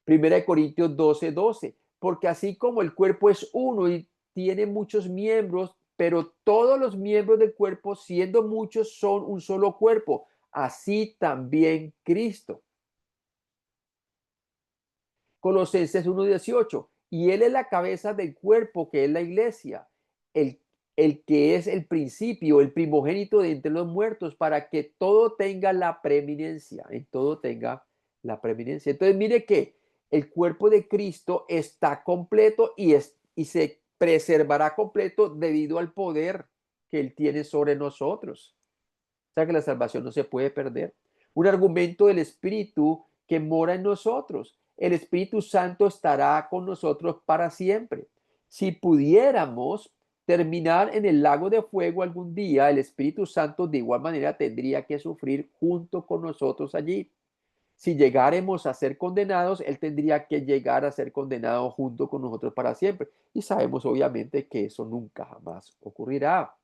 Primera de Corintios 12:12. Porque así como el cuerpo es uno y tiene muchos miembros, pero todos los miembros del cuerpo, siendo muchos, son un solo cuerpo. Así también Cristo. Colosenses 1:18. Y Él es la cabeza del cuerpo, que es la iglesia, el, el que es el principio, el primogénito de entre los muertos, para que todo tenga la preeminencia, en todo tenga la preeminencia. Entonces, mire que el cuerpo de Cristo está completo y se preservará completo debido al poder que Él tiene sobre nosotros. O sea que la salvación no se puede perder. Un argumento del Espíritu que mora en nosotros. El Espíritu Santo estará con nosotros para siempre. Si pudiéramos terminar en el lago de fuego algún día, el Espíritu Santo de igual manera tendría que sufrir junto con nosotros allí. Si llegáramos a ser condenados, Él tendría que llegar a ser condenado junto con nosotros para siempre. Y sabemos obviamente que eso nunca jamás ocurrirá.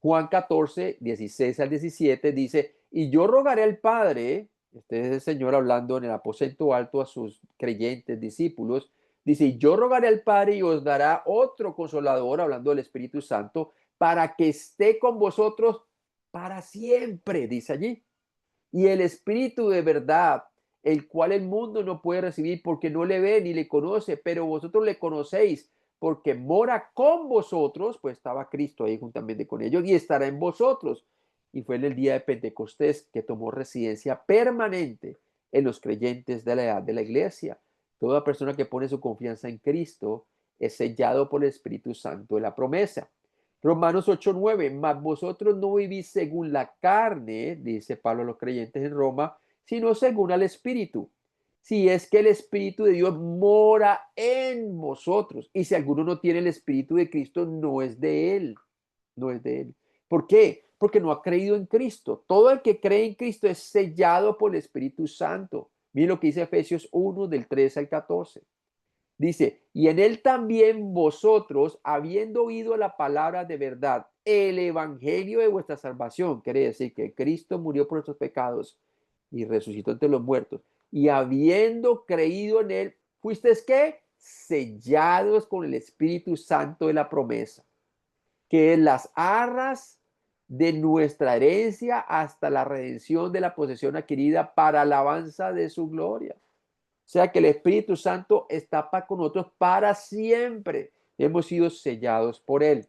Juan 14:16 al 17 dice, y yo rogaré al Padre, este es el Señor hablando en el aposento alto a sus creyentes discípulos, dice, y yo rogaré al Padre y os dará otro consolador, hablando del Espíritu Santo, para que esté con vosotros para siempre, dice allí. Y el Espíritu de verdad, el cual el mundo no puede recibir porque no le ve ni le conoce, pero vosotros le conocéis porque mora con vosotros, pues estaba Cristo ahí juntamente con ellos y estará en vosotros. Y fue en el día de Pentecostés que tomó residencia permanente en los creyentes de la edad de la iglesia. Toda persona que pone su confianza en Cristo es sellado por el Espíritu Santo de la promesa. Romanos 8:9, mas vosotros no vivís según la carne, dice Pablo a los creyentes en Roma, sino según al Espíritu. Si es que el Espíritu de Dios mora en vosotros. Y si alguno no tiene el Espíritu de Cristo, no es de él. No es de él. ¿Por qué? Porque no ha creído en Cristo. Todo el que cree en Cristo es sellado por el Espíritu Santo. Miren lo que dice Efesios 1 del 13 al 14. Dice, y en él también vosotros, habiendo oído la palabra de verdad, el evangelio de vuestra salvación, quiere decir que Cristo murió por nuestros pecados y resucitó entre los muertos, y habiendo creído en él, fuisteis ¿qué? Sellados con el Espíritu Santo de la promesa, que es las arras de nuestra herencia hasta la redención de la posesión adquirida para alabanza de su gloria. O sea que el Espíritu Santo está con nosotros para siempre. Hemos sido sellados por Él.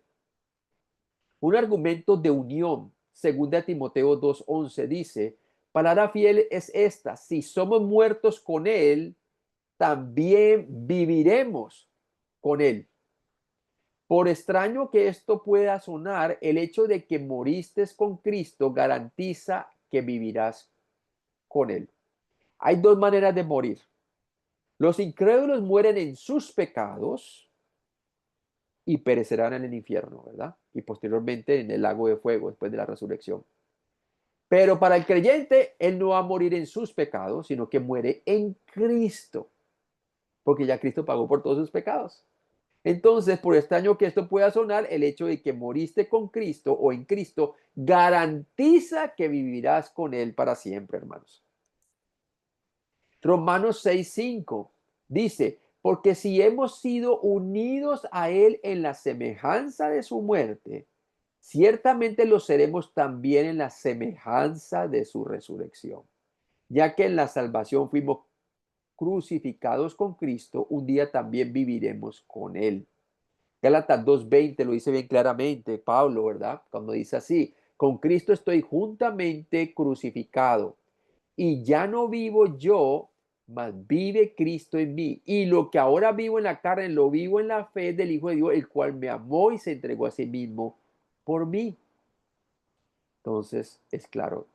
Un argumento de unión. 2 Timoteo 2:11 dice, palabra fiel es esta, si somos muertos con él, también viviremos con él. Por extraño que esto pueda sonar, el hecho de que moriste con Cristo garantiza que vivirás con él. Hay dos maneras de morir. Los incrédulos mueren en sus pecados y perecerán en el infierno, ¿verdad? Y posteriormente en el lago de fuego después de la resurrección. Pero para el creyente, él no va a morir en sus pecados, sino que muere en Cristo, porque ya Cristo pagó por todos sus pecados. Entonces, por extraño que esto pueda sonar, el hecho de que moriste con Cristo o en Cristo garantiza que vivirás con Él para siempre, hermanos. Romanos 6:5 dice, porque si hemos sido unidos a Él en la semejanza de su muerte, ciertamente lo seremos también en la semejanza de su resurrección. Ya que en la salvación fuimos crucificados con Cristo, un día también viviremos con Él. Gálatas 2:20 lo dice bien claramente Pablo, ¿verdad? Cuando dice así, con Cristo estoy juntamente crucificado y ya no vivo yo, mas vive Cristo en mí. Y lo que ahora vivo en la carne, lo vivo en la fe del Hijo de Dios, el cual me amó y se entregó a sí mismo por mí. Entonces, es claro,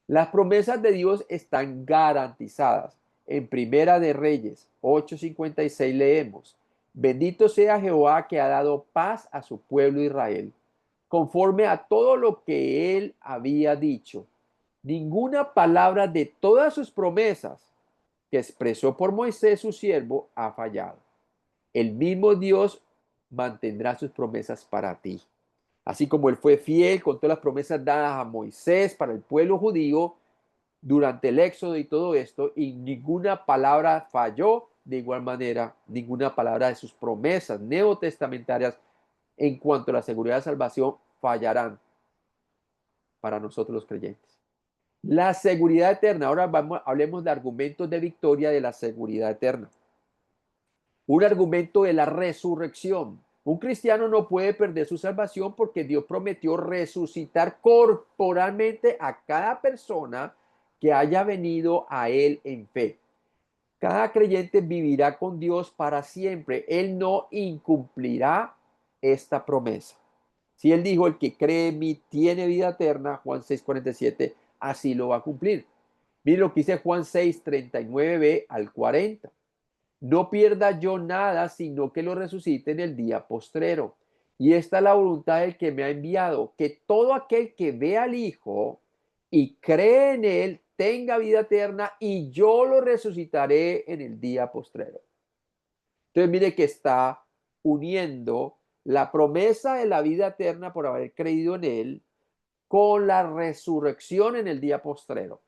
las promesas de Dios están garantizadas. En Primera de Reyes 8:56 leemos, bendito sea Jehová que ha dado paz a su pueblo Israel, conforme a todo lo que él había dicho. Ninguna palabra de todas sus promesas que expresó por Moisés su siervo ha fallado. El mismo Dios mantendrá sus promesas para ti. Así como él fue fiel con todas las promesas dadas a Moisés para el pueblo judío, durante el éxodo y todo esto, y ninguna palabra falló, de igual manera, ninguna palabra de sus promesas neotestamentarias en cuanto a la seguridad de salvación fallarán para nosotros los creyentes. La seguridad eterna, ahora hablemos de argumentos de victoria de la seguridad eterna. Un argumento de la resurrección. Un cristiano no puede perder su salvación porque Dios prometió resucitar corporalmente a cada persona que haya venido a Él en fe. Cada creyente vivirá con Dios para siempre. Él no incumplirá esta promesa. Si Él dijo, el que cree en mí tiene vida eterna, Juan 6:47, así lo va a cumplir. Mire lo que dice Juan 6:39b al 40. No pierda yo nada, sino que lo resucite en el día postrero. Y esta es la voluntad del que me ha enviado, que todo aquel que ve al Hijo y cree en él tenga vida eterna y yo lo resucitaré en el día postrero. Entonces mire que está uniendo la promesa de la vida eterna por haber creído en él con la resurrección en el día postrero.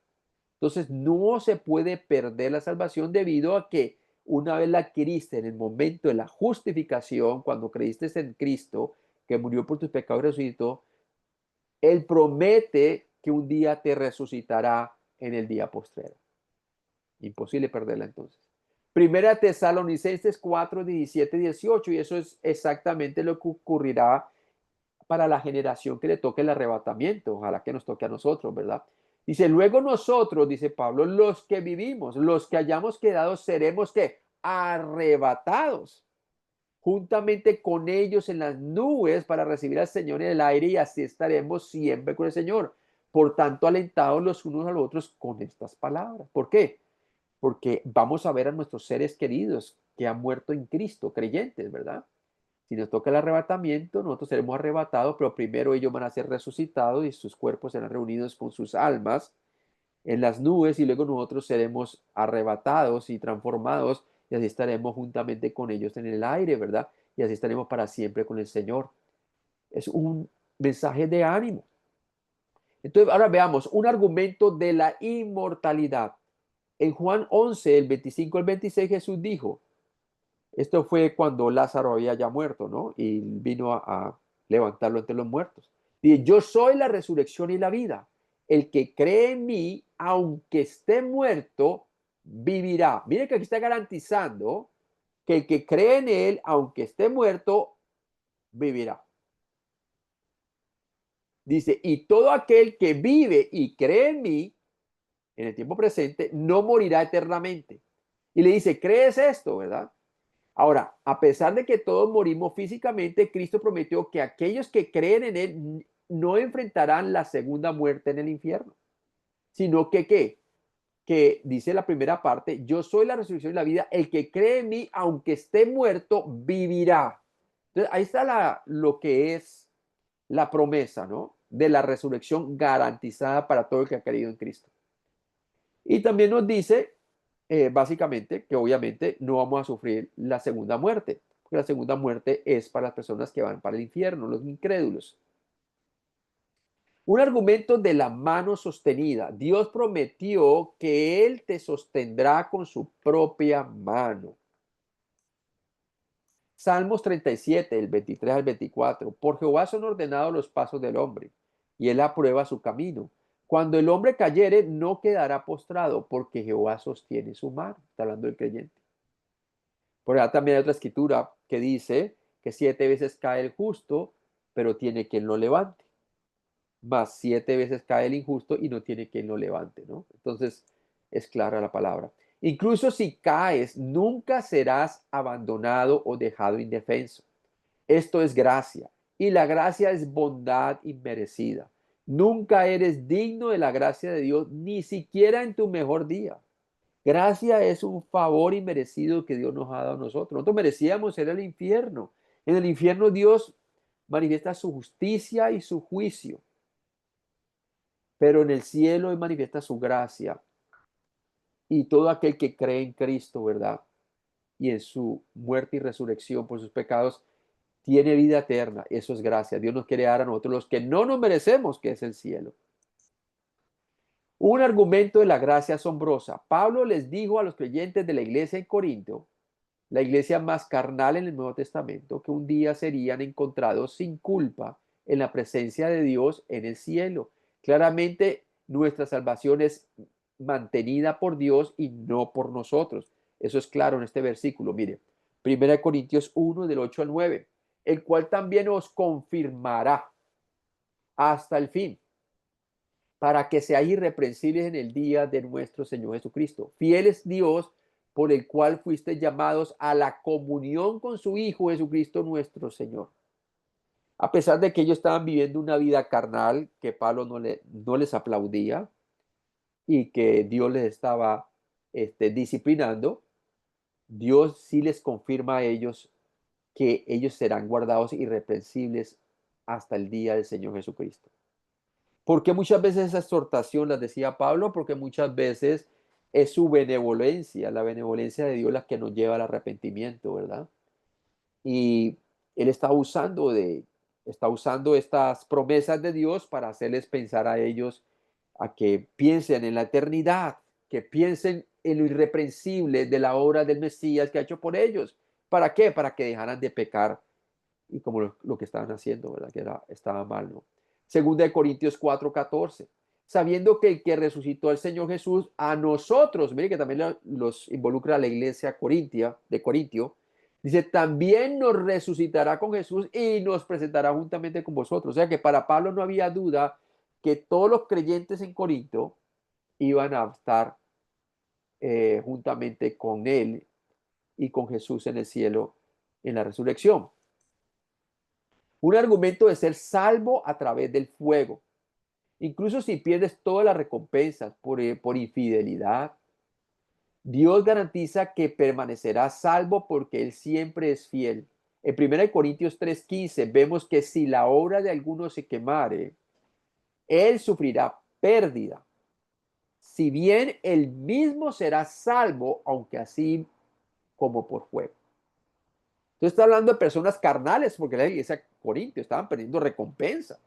Entonces no se puede perder la salvación debido a que una vez la adquiriste en el momento de la justificación, cuando creíste en Cristo, que murió por tus pecados y resucitó, Él promete que un día te resucitará en el día postrero. Imposible perderla entonces. Primera Tesalonicenses 4:17-18, y eso es exactamente lo que ocurrirá para la generación que le toque el arrebatamiento. Ojalá que nos toque a nosotros, ¿verdad? Dice, luego nosotros, dice Pablo, los que vivimos, los que hayamos quedado, seremos que arrebatados juntamente con ellos en las nubes para recibir al Señor en el aire y así estaremos siempre con el Señor. Por tanto, alentados los unos a los otros con estas palabras. ¿Por qué? Porque vamos a ver a nuestros seres queridos que han muerto en Cristo, creyentes, ¿verdad? Si nos toca el arrebatamiento, nosotros seremos arrebatados, pero primero ellos van a ser resucitados y sus cuerpos serán reunidos con sus almas en las nubes y luego nosotros seremos arrebatados y transformados y así estaremos juntamente con ellos en el aire, ¿verdad? Y así estaremos para siempre con el Señor. Es un mensaje de ánimo. Entonces, ahora veamos un argumento de la inmortalidad. En Juan 11, el 25 al 26, Jesús dijo, esto fue cuando Lázaro había ya muerto, ¿no? Y vino a levantarlo entre los muertos. Dice, yo soy la resurrección y la vida. El que cree en mí, aunque esté muerto, vivirá. Mire que aquí está garantizando que el que cree en él, aunque esté muerto, vivirá. Dice, y todo aquel que vive y cree en mí, en el tiempo presente, no morirá eternamente. Y le dice, ¿crees esto, verdad? Ahora, a pesar de que todos morimos físicamente, Cristo prometió que aquellos que creen en Él no enfrentarán la segunda muerte en el infierno, sino que, ¿qué? Que dice la primera parte, yo soy la resurrección y la vida, el que cree en mí, aunque esté muerto, vivirá. Entonces, ahí está lo que es la promesa, ¿no? De la resurrección garantizada para todo el que ha creído en Cristo. Y también nos dice, básicamente, que obviamente no vamos a sufrir la segunda muerte, porque la segunda muerte es para las personas que van para el infierno, los incrédulos. Un argumento de la mano sostenida. Dios prometió que Él te sostendrá con su propia mano. Salmos 37, el 23 al 24. Por Jehová son ordenados los pasos del hombre, y Él aprueba su camino. Cuando el hombre cayere, no quedará postrado, porque Jehová sostiene su mano. Está hablando del creyente. Por allá también hay otra escritura que dice que 7 veces cae el justo, pero tiene quien lo levante. Más 7 veces cae el injusto y no tiene quien lo levante, ¿no? Entonces, es clara la palabra. Incluso si caes, nunca serás abandonado o dejado indefenso. Esto es gracia, y la gracia es bondad inmerecida. Nunca eres digno de la gracia de Dios, ni siquiera en tu mejor día. Gracia es un favor inmerecido que Dios nos ha dado a nosotros. Nosotros merecíamos ir al infierno. En el infierno Dios manifiesta su justicia y su juicio, pero en el cielo Él manifiesta su gracia. Y todo aquel que cree en Cristo, ¿verdad? Y en su muerte y resurrección por sus pecados, tiene vida eterna. Eso es gracia. Dios nos quiere dar a nosotros los que no nos merecemos, que es el cielo. Un argumento de la gracia asombrosa. Pablo les dijo a los creyentes de la iglesia en Corinto, la iglesia más carnal en el Nuevo Testamento, que un día serían encontrados sin culpa en la presencia de Dios en el cielo. Claramente nuestra salvación es mantenida por Dios y no por nosotros. Eso es claro en este versículo. Mire, 1 Corintios 1 del 8 al 9, el cual también os confirmará hasta el fin, para que seáis irreprensibles en el día de nuestro Señor Jesucristo. Fiel es Dios, por el cual fuiste llamados a la comunión con su Hijo Jesucristo nuestro Señor. A pesar de que ellos estaban viviendo una vida carnal, que Pablo no les aplaudía y que Dios les estaba disciplinando, Dios sí les confirma a ellos que ellos serán guardados irreprensibles hasta el día del Señor Jesucristo. Porque muchas veces esa exhortación, las decía Pablo, porque muchas veces es su benevolencia, la benevolencia de Dios la que nos lleva al arrepentimiento, ¿verdad? Y él está usando estas promesas de Dios para hacerles pensar a ellos a que piensen en la eternidad, que piensen en lo irreprensible de la obra del Mesías que ha hecho por ellos. ¿Para qué? Para que dejaran de pecar y como lo que estaban haciendo, ¿verdad? Estaba mal, ¿no? Segunda de Corintios 4:14, sabiendo que el que resucitó al Señor Jesús a nosotros, mire que también los involucra a la iglesia de Corintio, dice, también nos resucitará con Jesús y nos presentará juntamente con vosotros. O sea que para Pablo no había duda que todos los creyentes en Corinto iban a estar juntamente con él y con Jesús en el cielo en la resurrección. Un argumento de ser salvo a través del fuego. Incluso si pierdes todas las recompensas por infidelidad, Dios garantiza que permanecerás salvo porque Él siempre es fiel. En 1 Corintios 3:15 vemos que si la obra de alguno se quemare, Él sufrirá pérdida. Si bien Él mismo será salvo, aunque así como por fuego. Entonces está hablando de personas carnales, porque la iglesia de Corintios estaban perdiendo recompensa.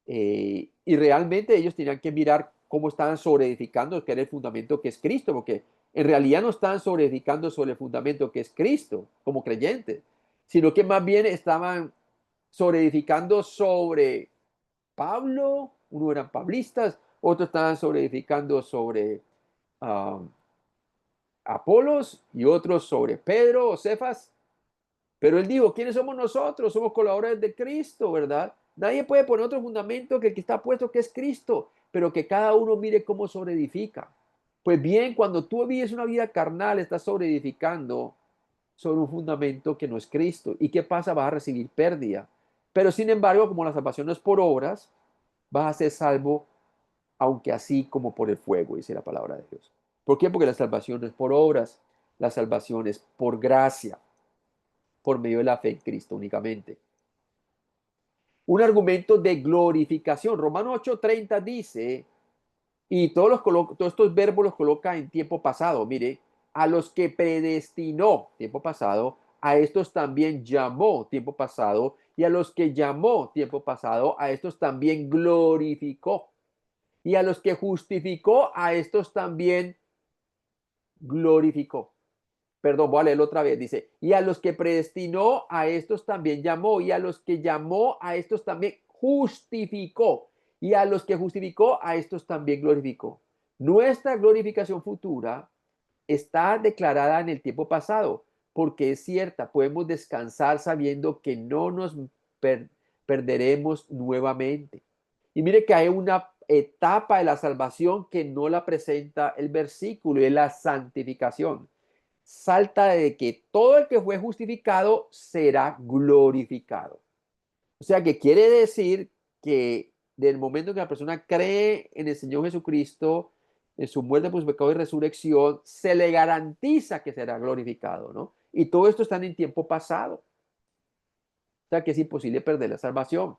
Y realmente ellos tenían que mirar cómo estaban sobreedificando, que era el fundamento que es Cristo, porque en realidad no estaban sobreedificando sobre el fundamento que es Cristo como creyentes, sino que más bien estaban sobreedificando sobre Pablo, uno eran pablistas, otros estaban sobreedificando sobre uh, Apolos y otros sobre Pedro o Cefas. Pero él dijo, ¿quiénes somos nosotros? Somos colaboradores de Cristo, ¿verdad? Nadie puede poner otro fundamento que el que está puesto, que es Cristo, pero que cada uno mire cómo sobreedifica. Pues bien, cuando tú vives una vida carnal, estás sobreedificando sobre un fundamento que no es Cristo. ¿Y qué pasa? Vas a recibir pérdida. Pero sin embargo, como la salvación no es por obras, vas a ser salvo, aunque así como por el fuego, dice la palabra de Dios. ¿Por qué? Porque la salvación no es por obras, la salvación es por gracia, por medio de la fe en Cristo únicamente. Un argumento de glorificación. Romanos 8:30 dice, y todos estos verbos los coloca en tiempo pasado. Mire, a los que predestinó, tiempo pasado, a estos también llamó, tiempo pasado, y a los que llamó, tiempo pasado, a estos también glorificó. Y a los que justificó, a estos también glorificó. Perdón, voy a leerlo otra vez. Dice, y a los que predestinó, a estos también llamó, y a los que llamó, a estos también justificó, y a los que justificó, a estos también glorificó. Nuestra glorificación futura está declarada en el tiempo pasado, porque es cierta, podemos descansar sabiendo que no nos per perderemos nuevamente. Y mire que hay una etapa de la salvación que no la presenta el versículo, y es la santificación. Salta de que todo el que fue justificado será glorificado. O sea que quiere decir que del momento que la persona cree en el Señor Jesucristo, en su muerte por su pecado y resurrección, se le garantiza que será glorificado, ¿no? Y todo esto está en tiempo pasado. O sea que es imposible perder la salvación.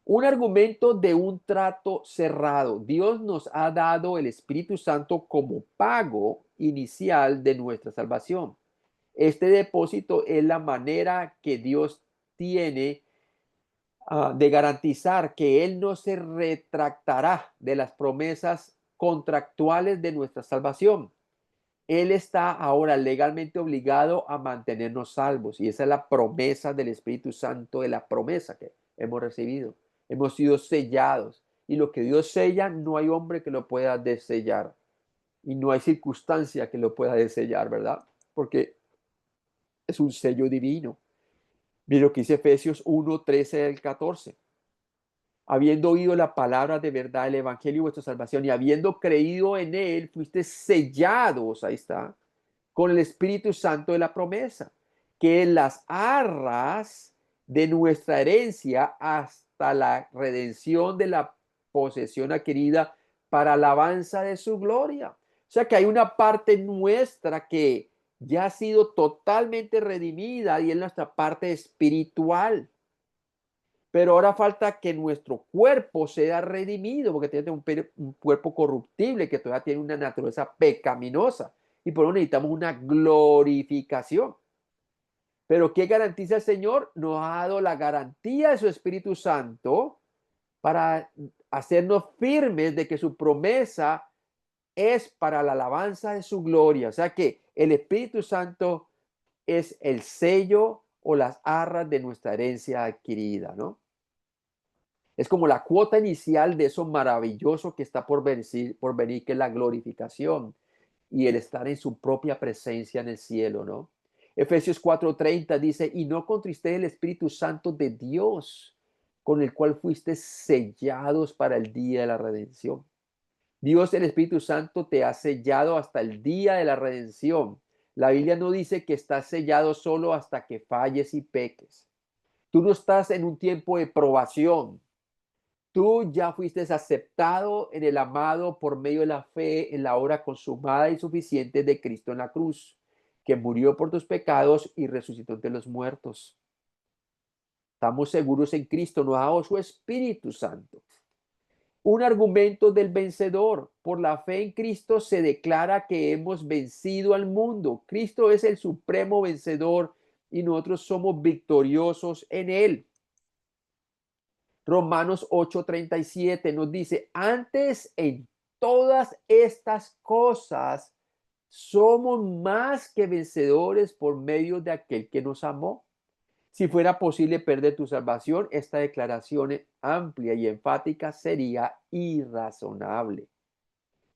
Un argumento de un trato cerrado. Dios nos ha dado el Espíritu Santo como pago inicial de nuestra salvación. Este depósito es la manera que Dios tiene de garantizar que Él no se retractará de las promesas contractuales de nuestra salvación. Él está ahora legalmente obligado a mantenernos salvos, y esa es la promesa del Espíritu Santo, de la promesa que hemos recibido. Hemos sido sellados, y lo que Dios sella no hay hombre que lo pueda desellar, y no hay circunstancia que lo pueda desellar, ¿verdad? Porque es un sello divino. Mira lo que dice Efesios 1:13 al 14. Habiendo oído la palabra de verdad, el evangelio y vuestra salvación, y habiendo creído en él, fuiste sellados, ahí está, con el Espíritu Santo de la promesa, que en las arras de nuestra herencia hasta la redención de la posesión adquirida para alabanza de su gloria. O sea que hay una parte nuestra que ya ha sido totalmente redimida, y es nuestra parte espiritual. Pero ahora falta que nuestro cuerpo sea redimido, porque tiene un cuerpo corruptible que todavía tiene una naturaleza pecaminosa, y por eso necesitamos una glorificación. Pero ¿qué garantiza el Señor? Nos ha dado la garantía de su Espíritu Santo para hacernos firmes de que su promesa es para la alabanza de su gloria. O sea que el Espíritu Santo es el sello o las arras de nuestra herencia adquirida, ¿no? Es como la cuota inicial de eso maravilloso que está por venir, que es la glorificación y el estar en su propia presencia en el cielo, ¿no? Efesios 4:30 dice, y no contristéis el Espíritu Santo de Dios, con el cual fuiste sellados para el día de la redención. Dios, el Espíritu Santo, te ha sellado hasta el día de la redención. La Biblia no dice que estás sellado solo hasta que falles y peques. Tú no estás en un tiempo de probación. Tú ya fuiste aceptado en el amado por medio de la fe en la obra consumada y suficiente de Cristo en la cruz, que murió por tus pecados y resucitó entre los muertos. Estamos seguros en Cristo, nos ha dado su Espíritu Santo. Un argumento del vencedor. Por la fe en Cristo se declara que hemos vencido al mundo. Cristo es el supremo vencedor y nosotros somos victoriosos en él. Romanos 8:37 nos dice, antes en todas estas cosas somos más que vencedores por medio de aquel que nos amó. Si fuera posible perder tu salvación, esta declaración amplia y enfática sería irrazonable.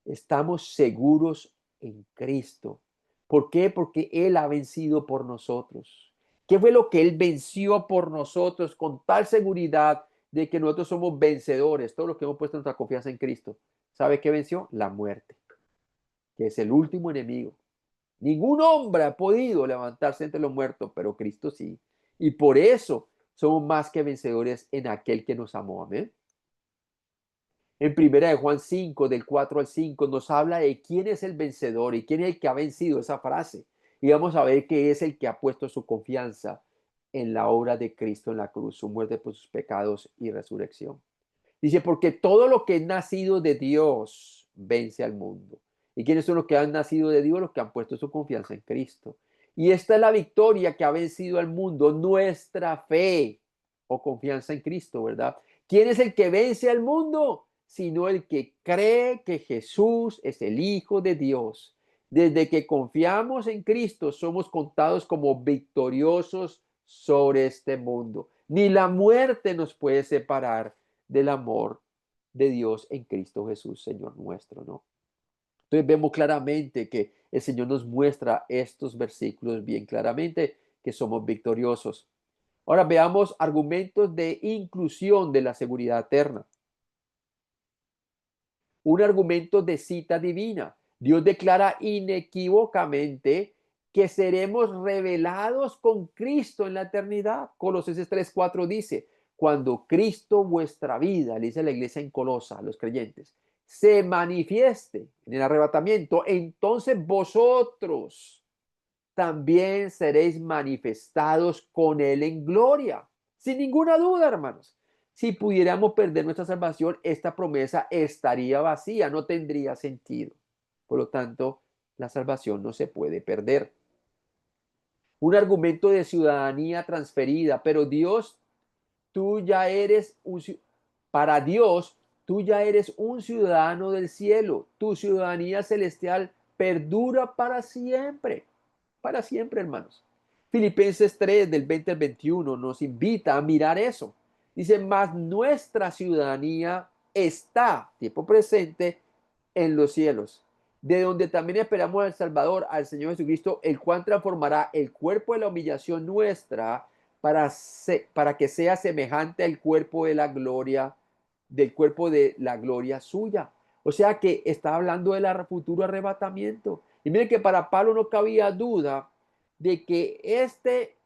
Estamos seguros en Cristo. ¿Por qué? Porque Él ha vencido por nosotros. ¿Qué fue lo que Él venció por nosotros con tal seguridad de que nosotros somos vencedores? Todo lo que hemos puesto nuestra confianza en Cristo. ¿Sabe qué venció? La muerte, que es el último enemigo. Ningún hombre ha podido levantarse entre los muertos, pero Cristo sí. Y por eso somos más que vencedores en aquel que nos amó. Amén. En primera de Juan 5, del 4 al 5, nos habla de quién es el vencedor y quién es el que ha vencido esa frase. Y vamos a ver que es el que ha puesto su confianza en la obra de Cristo en la cruz, su muerte por sus pecados y resurrección. Dice, porque todo lo que es nacido de Dios vence al mundo. ¿Y quiénes son los que han nacido de Dios? Los que han puesto su confianza en Cristo. Y esta es la victoria que ha vencido al mundo, nuestra fe o confianza en Cristo, ¿verdad? ¿Quién es el que vence al mundo? Sino el que cree que Jesús es el Hijo de Dios. Desde que confiamos en Cristo, somos contados como victoriosos sobre este mundo. Ni la muerte nos puede separar del amor de Dios en Cristo Jesús, Señor nuestro, ¿no? Entonces vemos claramente que el Señor nos muestra estos versículos bien claramente que somos victoriosos. Ahora veamos argumentos de inclusión de la seguridad eterna. Un argumento de cita divina. Dios declara inequívocamente que seremos revelados con Cristo en la eternidad. Colosenses 3:4 dice, cuando Cristo vuestra vida, le dice la iglesia en Colosa, a los creyentes, se manifieste en el arrebatamiento, entonces vosotros también seréis manifestados con Él en gloria. Sin ninguna duda, hermanos. Si pudiéramos perder nuestra salvación, esta promesa estaría vacía, no tendría sentido. Por lo tanto, la salvación no se puede perder. Un argumento de ciudadanía transferida, pero Dios, tú ya eres para Dios, tú ya eres un ciudadano del cielo. Tu ciudadanía celestial perdura para siempre, hermanos. Filipenses 3, del 20 al 21, nos invita a mirar eso. Dice, mas nuestra ciudadanía está, tiempo presente, en los cielos, de donde también esperamos al Salvador, al Señor Jesucristo, el cual transformará el cuerpo de la humillación nuestra para que sea semejante al cuerpo de la gloria, del cuerpo de la gloria suya. O sea que está hablando del futuro arrebatamiento. Y miren que para Pablo no cabía duda de que este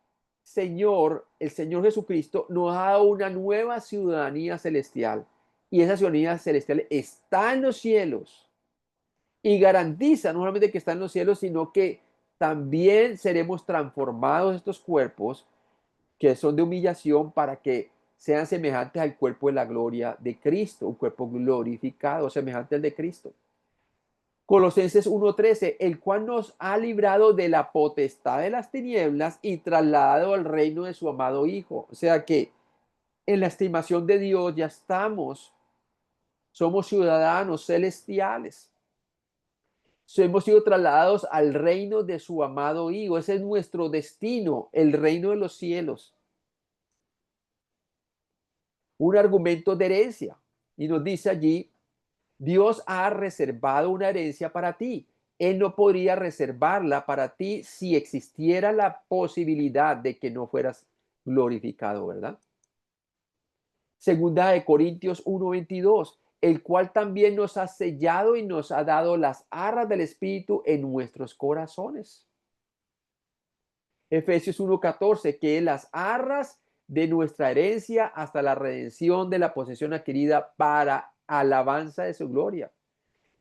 Señor, el Señor Jesucristo, nos ha dado una nueva ciudadanía celestial. Y esa ciudadanía celestial está en los cielos y garantiza no solamente que está en los cielos, sino que también seremos transformados estos cuerpos que son de humillación para que sean semejantes al cuerpo de la gloria de Cristo, un cuerpo glorificado, semejante al de Cristo. Colosenses 1:13, el cual nos ha librado de la potestad de las tinieblas y trasladado al reino de su amado Hijo. O sea que en la estimación de Dios ya somos ciudadanos celestiales. Hemos sido trasladados al reino de su amado Hijo. Ese es nuestro destino, el reino de los cielos. Un argumento de herencia. Y nos dice allí, Dios ha reservado una herencia para ti. Él no podría reservarla para ti si existiera la posibilidad de que no fueras glorificado, ¿verdad? Segunda de Corintios 1:22, el cual también nos ha sellado y nos ha dado las arras del Espíritu en nuestros corazones. Efesios 1:14, que es las arras de nuestra herencia hasta la redención de la posesión adquirida para alabanza de su gloria.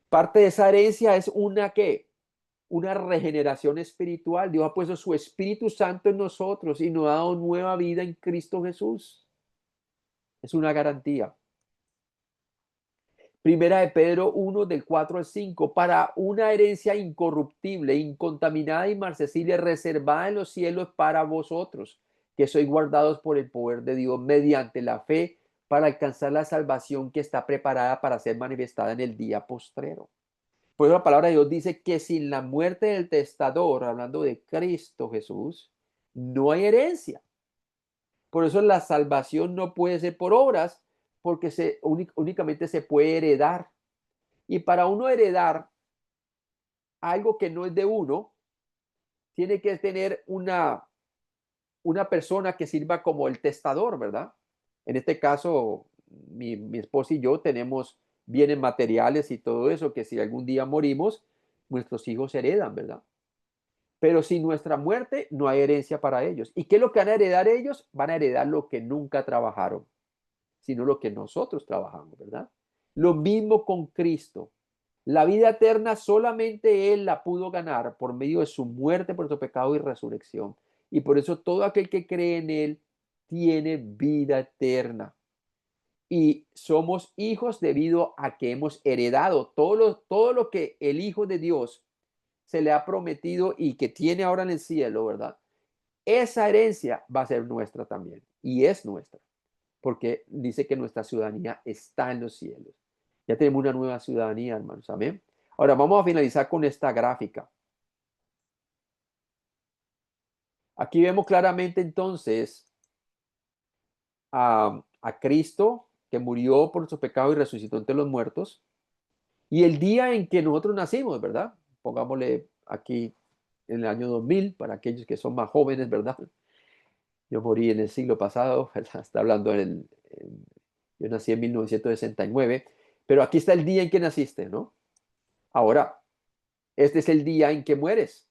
Parte de esa herencia es una regeneración espiritual. Dios ha puesto su Espíritu Santo en nosotros y nos ha dado nueva vida en Cristo Jesús. Es una garantía. Primera de Pedro 1, del 4 al 5, para una herencia incorruptible, incontaminada y marcesible, reservada en los cielos para vosotros, que sois guardados por el poder de Dios mediante la fe para alcanzar la salvación que está preparada para ser manifestada en el día postrero. Por eso la palabra de Dios dice que sin la muerte del testador, hablando de Cristo Jesús, no hay herencia. Por eso la salvación no puede ser por obras, porque únicamente se puede heredar. Y para uno heredar algo que no es de uno, tiene que tener una persona que sirva como el testador, ¿verdad? En este caso, mi esposa y yo tenemos bienes materiales y todo eso, que si algún día morimos, nuestros hijos heredan, ¿verdad? Pero sin nuestra muerte no hay herencia para ellos. ¿Y qué es lo que van a heredar ellos? Van a heredar lo que nunca trabajaron, sino lo que nosotros trabajamos, ¿verdad? Lo mismo con Cristo. La vida eterna solamente Él la pudo ganar por medio de su muerte por su pecado y resurrección. Y por eso todo aquel que cree en Él tiene vida eterna. Y somos hijos debido a que hemos heredado todo lo que el Hijo de Dios se le ha prometido y que tiene ahora en el cielo, ¿verdad? Esa herencia va a ser nuestra también. Y es nuestra, porque dice que nuestra ciudadanía está en los cielos. Ya tenemos una nueva ciudadanía, hermanos. Amén. Ahora vamos a finalizar con esta gráfica. Aquí vemos claramente entonces a Cristo que murió por su pecado y resucitó entre los muertos. Y el día en que nosotros nacimos, ¿verdad? Pongámosle aquí en el año 2000 para aquellos que son más jóvenes, ¿verdad? Yo morí en el siglo pasado, ¿verdad? Está hablando yo nací en 1969, pero aquí está el día en que naciste, ¿no? Ahora, este es el día en que mueres.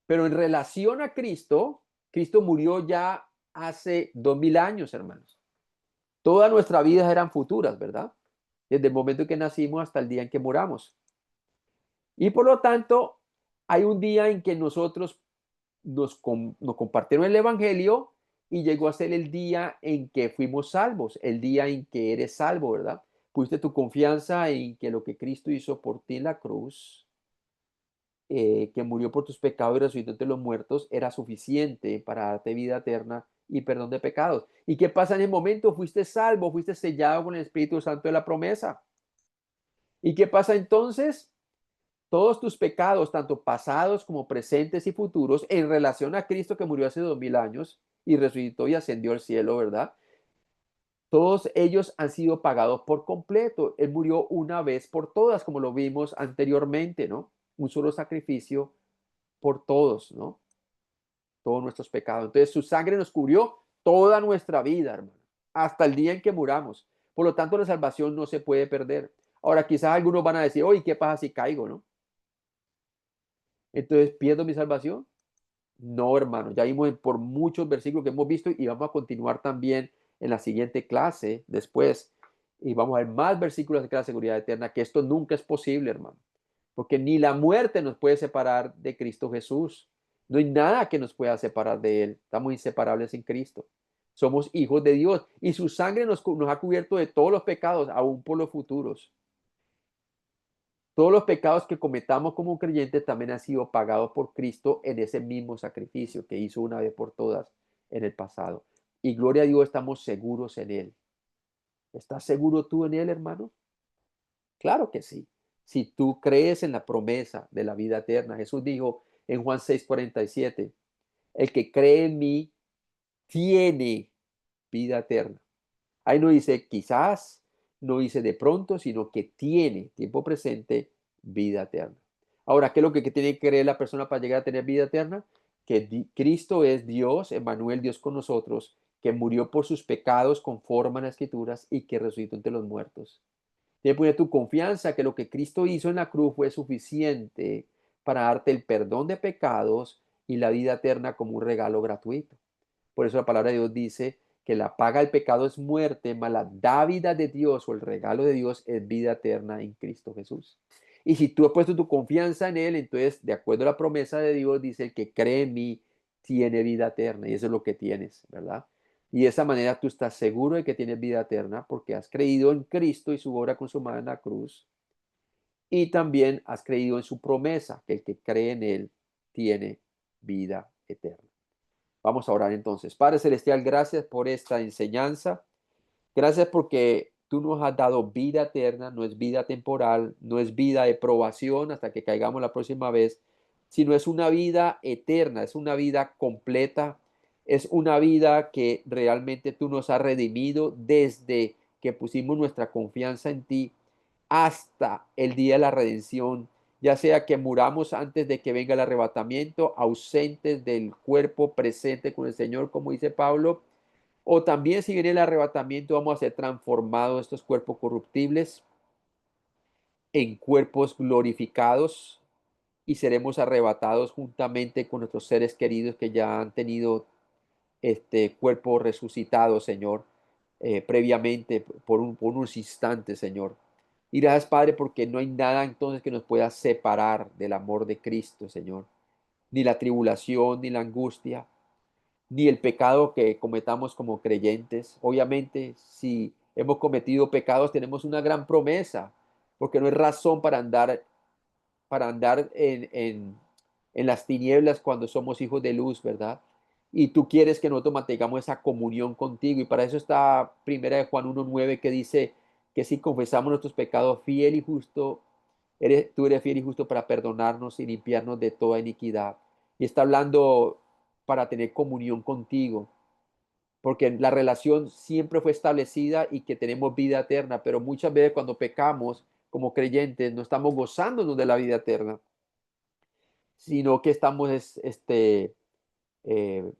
Pero en relación a Cristo, Cristo murió ya hace 2000 años, hermanos. Todas nuestras vidas eran futuras, ¿verdad? Desde el momento en que nacimos hasta el día en que muramos. Y por lo tanto, hay un día en que nosotros nos compartieron el Evangelio y llegó a ser el día en que fuimos salvos, el día en que eres salvo, ¿verdad? Pusiste tu confianza en que lo que Cristo hizo por ti en la cruz, que murió por tus pecados y resucitó entre los muertos, era suficiente para darte vida eterna y perdón de pecados. ¿Y qué pasa en el momento? Fuiste salvo, fuiste sellado con el Espíritu Santo de la promesa. ¿Y qué pasa entonces? Todos tus pecados, tanto pasados como presentes y futuros, en relación a Cristo que murió hace 2000 años y resucitó y ascendió al cielo, ¿verdad? Todos ellos han sido pagados por completo. Él murió una vez por todas, como lo vimos anteriormente, ¿no? Un solo sacrificio por todos, ¿no? Todos nuestros pecados. Entonces su sangre nos cubrió toda nuestra vida, hermano, hasta el día en que muramos. Por lo tanto, la salvación no se puede perder. Ahora, quizás algunos van a decir, oye, ¿qué pasa si caigo, no? Entonces, ¿pierdo mi salvación? No, hermano, ya vimos por muchos versículos que hemos visto y vamos a continuar también en la siguiente clase después. Y vamos a ver más versículos de la seguridad eterna, que esto nunca es posible, hermano. Porque ni la muerte nos puede separar de Cristo Jesús. No hay nada que nos pueda separar de Él. Estamos inseparables en Cristo. Somos hijos de Dios y su sangre nos ha cubierto de todos los pecados, aún por los futuros. Todos los pecados que cometamos como creyentes también han sido pagados por Cristo en ese mismo sacrificio que hizo una vez por todas en el pasado. Y gloria a Dios, estamos seguros en Él. ¿Estás seguro tú en Él, hermano? Claro que sí. Si tú crees en la promesa de la vida eterna, Jesús dijo en Juan 6:47, el que cree en mí tiene vida eterna. Ahí no dice quizás, no dice de pronto, sino que tiene, tiempo presente, vida eterna. Ahora, ¿qué es lo que tiene que creer la persona para llegar a tener vida eterna? Que Cristo es Dios, Emmanuel, Dios con nosotros, que murió por sus pecados conforme a las Escrituras y que resucitó entre los muertos. Tienes que poner tu confianza que lo que Cristo hizo en la cruz fue suficiente para darte el perdón de pecados y la vida eterna como un regalo gratuito. Por eso la palabra de Dios dice que la paga del pecado es muerte, mas la dávida de Dios o el regalo de Dios es vida eterna en Cristo Jesús. Y si tú has puesto tu confianza en Él, entonces, de acuerdo a la promesa de Dios, dice el que cree en mí tiene vida eterna. Y eso es lo que tienes, ¿verdad? Y de esa manera tú estás seguro de que tienes vida eterna porque has creído en Cristo y su obra consumada en la cruz. Y también has creído en su promesa, que el que cree en Él tiene vida eterna. Vamos a orar entonces. Padre Celestial, gracias por esta enseñanza. Gracias porque tú nos has dado vida eterna, no es vida temporal, no es vida de probación hasta que caigamos la próxima vez, sino es una vida eterna, es una vida completa, es una vida que realmente tú nos has redimido desde que pusimos nuestra confianza en ti hasta el día de la redención ya sea que muramos antes de que venga el arrebatamiento, ausentes del cuerpo, presente con el Señor, como dice Pablo, o también si viene el arrebatamiento, vamos a ser transformados estos cuerpos corruptibles en cuerpos glorificados y seremos arrebatados juntamente con nuestros seres queridos que ya han tenido este cuerpo resucitado, Señor, previamente por unos instantes, Señor. Y gracias, Padre, porque no hay nada entonces que nos pueda separar del amor de Cristo, Señor. Ni la tribulación, ni la angustia, ni el pecado que cometamos como creyentes. Obviamente, si hemos cometido pecados, tenemos una gran promesa, porque no hay razón para andar en las tinieblas cuando somos hijos de luz, ¿verdad? Y tú quieres que nosotros mantengamos esa comunión contigo. Y para eso está primera de Juan 1:9 que dice que si confesamos nuestros pecados, fiel y justo, tú eres fiel y justo para perdonarnos y limpiarnos de toda iniquidad. Y está hablando para tener comunión contigo, porque la relación siempre fue establecida y que tenemos vida eterna, pero muchas veces cuando pecamos como creyentes no estamos gozándonos de la vida eterna, sino que estamos eh,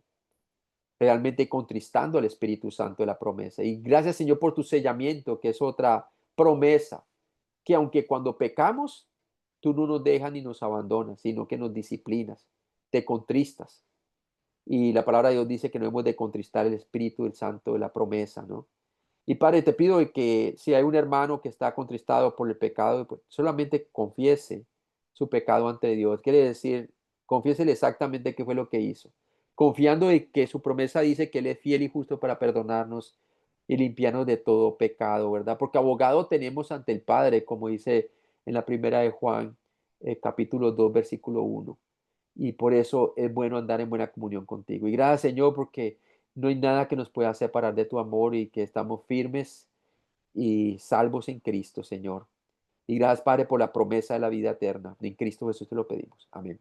realmente contristando al Espíritu Santo de la promesa. Y gracias, Señor, por tu sellamiento, que es otra promesa, que aunque cuando pecamos, tú no nos dejas ni nos abandonas, sino que nos disciplinas, te contristas. Y la palabra de Dios dice que no hemos de contristar el Espíritu del Santo de la promesa, ¿no? Y Padre, te pido de que si hay un hermano que está contristado por el pecado, pues solamente confiese su pecado ante Dios. Quiere decir, confiésele exactamente qué fue lo que hizo, confiando en que su promesa dice que Él es fiel y justo para perdonarnos y limpiarnos de todo pecado, ¿verdad? Porque abogado tenemos ante el Padre, como dice en la primera de Juan, capítulo 2 versículo 1. Y por eso es bueno andar en buena comunión contigo. Y gracias, Señor, porque no hay nada que nos pueda separar de tu amor y que estamos firmes y salvos en Cristo, Señor. Y gracias, Padre, por la promesa de la vida eterna. En Cristo Jesús te lo pedimos. Amén.